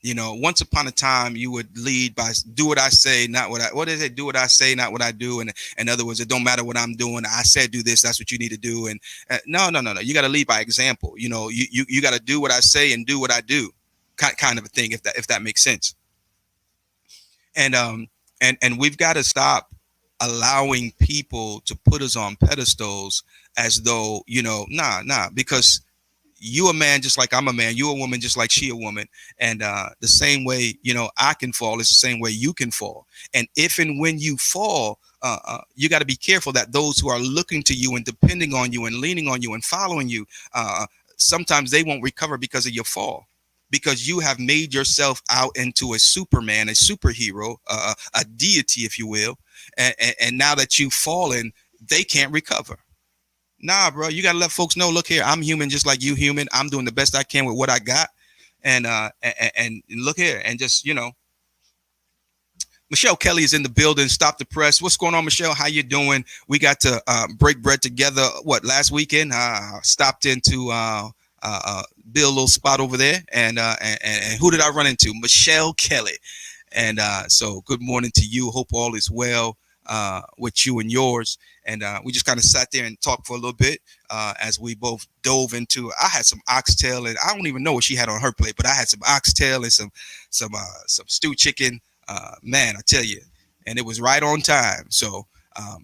Once upon a time, you would lead by do what I say, not what is it? Do what I say, not what I do. And in other words, it don't matter what I'm doing. I said do this. That's what you need to do. And no. You got to lead by example. You got to do what I say and do what I do, kind of a thing. If that makes sense. And we've got to stop allowing people to put us on pedestals as though because you a man just like I'm a man. You a woman just like she a woman. And the same way, I can fall is the same way you can fall. And if and when you fall, you got to be careful that those who are looking to you and depending on you and leaning on you and following you, sometimes they won't recover because of your fall. Because you have made yourself out into a Superman, a superhero, a deity, if you will. And now that you've fallen, they can't recover. Nah, bro, you got to let folks know, look here, I'm human just like you human. I'm doing the best I can with what I got. And look here, and just, Michelle Kelly is in the building. Stop the press. What's going on, Michelle? How you doing? We got to break bread together, last weekend? Stopped into build a little spot over there. And who did I run into? Michelle Kelly. And so good morning to you. Hope all is well with you and yours. And we just kind of sat there and talked for a little bit as we both dove into. I had some oxtail, and I don't even know what she had on her plate, but I had some oxtail and some stewed chicken. Man, I tell you, and it was right on time. So,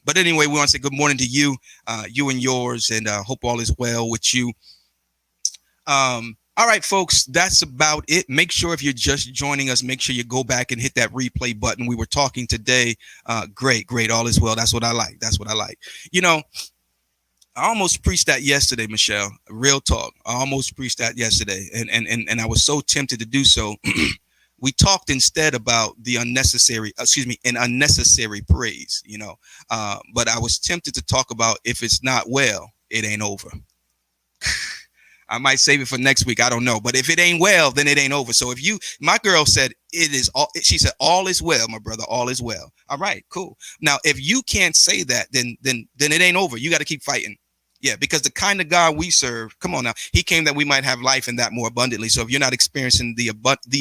but anyway, we want to say good morning to you, you and yours, and hope all is well with you. All right, folks, that's about it. Make sure if you're just joining us, make sure you go back and hit that replay button. We were talking today. Great. All is well. That's what I like. I almost preached that yesterday, Michelle. Real talk. I almost preached that yesterday. And I was so tempted to do so. We talked instead about an unnecessary praise, but I was tempted to talk about if it's not well, it ain't over. I might save it for next week. I don't know. But if it ain't well, then it ain't over. So my girl said it is all, she said, all is well, my brother, all is well. All right, cool. Now, if you can't say that, then it ain't over. You got to keep fighting. Yeah, because the kind of God we serve, come on now, he came that we might have life and that more abundantly. So if you're not experiencing the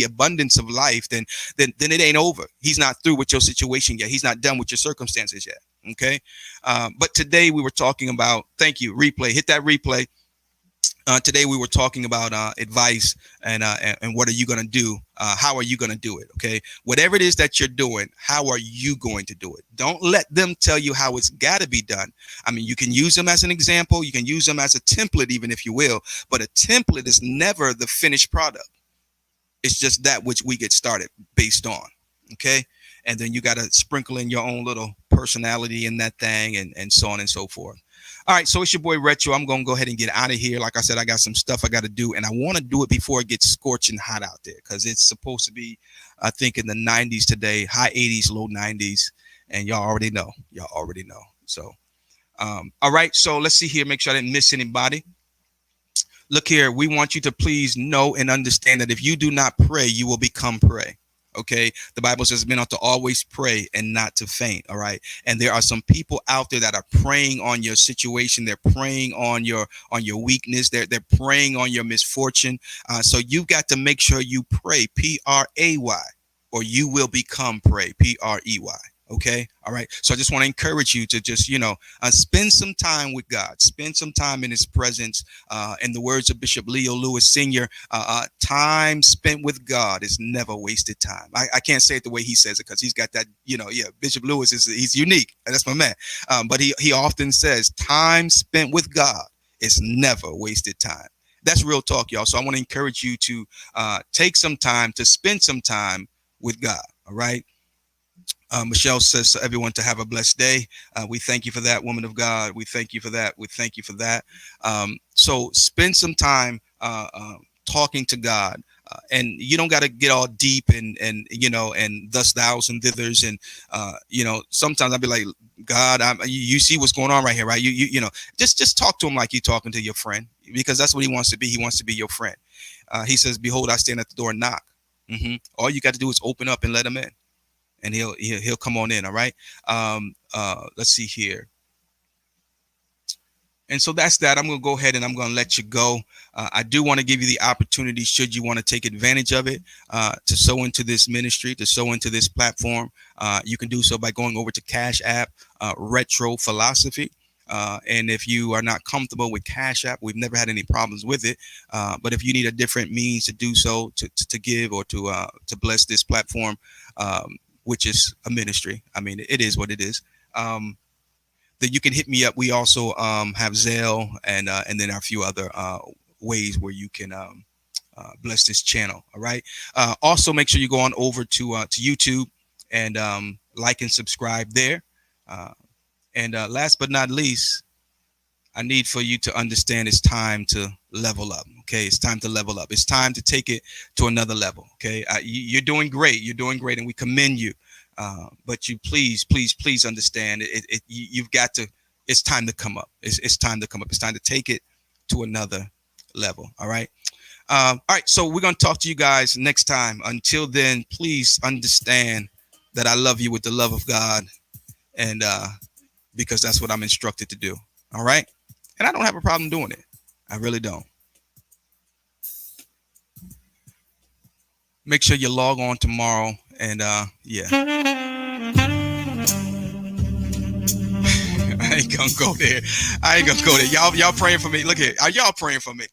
abundance of life, then it ain't over. He's not through with your situation yet. He's not done with your circumstances yet. Okay. But today we were talking about, thank you, replay, hit that replay. Today we were talking about advice and what are you going to do? How are you going to do it? Okay, whatever it is that you're doing, how are you going to do it? Don't let them tell you how it's got to be done. I mean, you can use them as an example, you can use them as a template, even if you will. But a template is never the finished product. It's just that which we get started based on. Okay, and then you got to sprinkle in your own little personality in that thing, and so on and so forth. All right, so it's your boy Retro. I'm gonna go ahead and get out of here. Like I said, I got some stuff I got to do, and I want to do it before it gets scorching hot out there, because it's supposed to be, I think, in the 90s today, high 80s, low 90s, and y'all already know. Y'all already know. So, all right. So let's see here. Make sure I didn't miss anybody. Look here. We want you to please know and understand that if you do not pray, you will become prey. Okay, the Bible says men ought to always pray and not to faint. All right, and there are some people out there that are preying on your situation. They're preying on your weakness. They're preying on your misfortune. So you've got to make sure you pray, PRAY, or you will become prey, PREY. Okay. All right. So I just want to encourage you to just, spend some time with God, spend some time in his presence. In the words of Bishop Leo Lewis Sr., time spent with God is never wasted time. I can't say it the way he says it, because he's got that, Bishop Lewis he's unique. That's my man. But he often says time spent with God is never wasted time. That's real talk, y'all. So I want to encourage you to take some time to spend some time with God. All right. Michelle says to everyone to have a blessed day. We thank you for that, woman of God. We thank you for that. We thank you for that. So spend some time talking to God. And you don't got to get all deep and thus thous and thithers. And, sometimes I'll be like, God, you see what's going on right here, right? Just talk to him like you're talking to your friend, because that's what he wants to be. He wants to be your friend. He says, behold, I stand at the door and knock. All you got to do is open up and let him in, and he'll come on in. All right. Let's see here. And so that's that. I'm going to go ahead and I'm going to let you go. I do want to give you the opportunity, should you want to take advantage of it, to sow into this ministry, to sow into this platform. You can do so by going over to Cash App, Retro Philosophy. And if you are not comfortable with Cash App, we've never had any problems with it. But if you need a different means to do so, to give or to bless this platform, which is a ministry, I mean, it is what it is, then you can hit me up. We also have Zelle and then a few other ways where you can bless this channel. All right. Also, make sure you go on over to YouTube and like and subscribe there. And last but not least, I need for you to understand it's time to level up. Okay, it's time to level up. It's time to take it to another level. Okay, you're doing great. You're doing great, and we commend you. But you please understand you've got to. It's time to come up. It's time to come up. It's time to take it to another level. All right. All right. So we're gonna talk to you guys next time. Until then, please understand that I love you with the love of God, and because that's what I'm instructed to do. All right. And I don't have a problem doing it. I really don't. Make sure you log on tomorrow. And yeah. I ain't gonna go there. Y'all praying for me. Look here. Are y'all praying for me?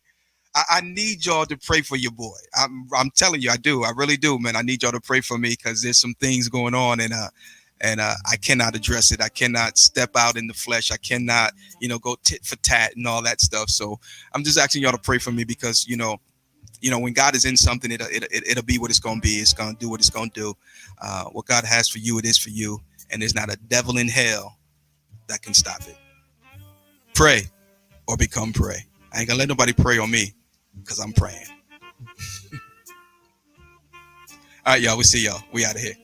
I need y'all to pray for your boy. I'm telling you, I do. I really do, man. I need y'all to pray for me, because there's some things going on, and I cannot address it. I cannot step out in the flesh. I cannot, go tit for tat and all that stuff. So I'm just asking y'all to pray for me, because, when God is in something, it'll be what it's going to be. It's going to do what it's going to do. What God has for you, it is for you. And there's not a devil in hell that can stop it. Pray or become prey. I ain't going to let nobody pray on me, because I'm praying. All right, y'all. We see y'all. We out of here.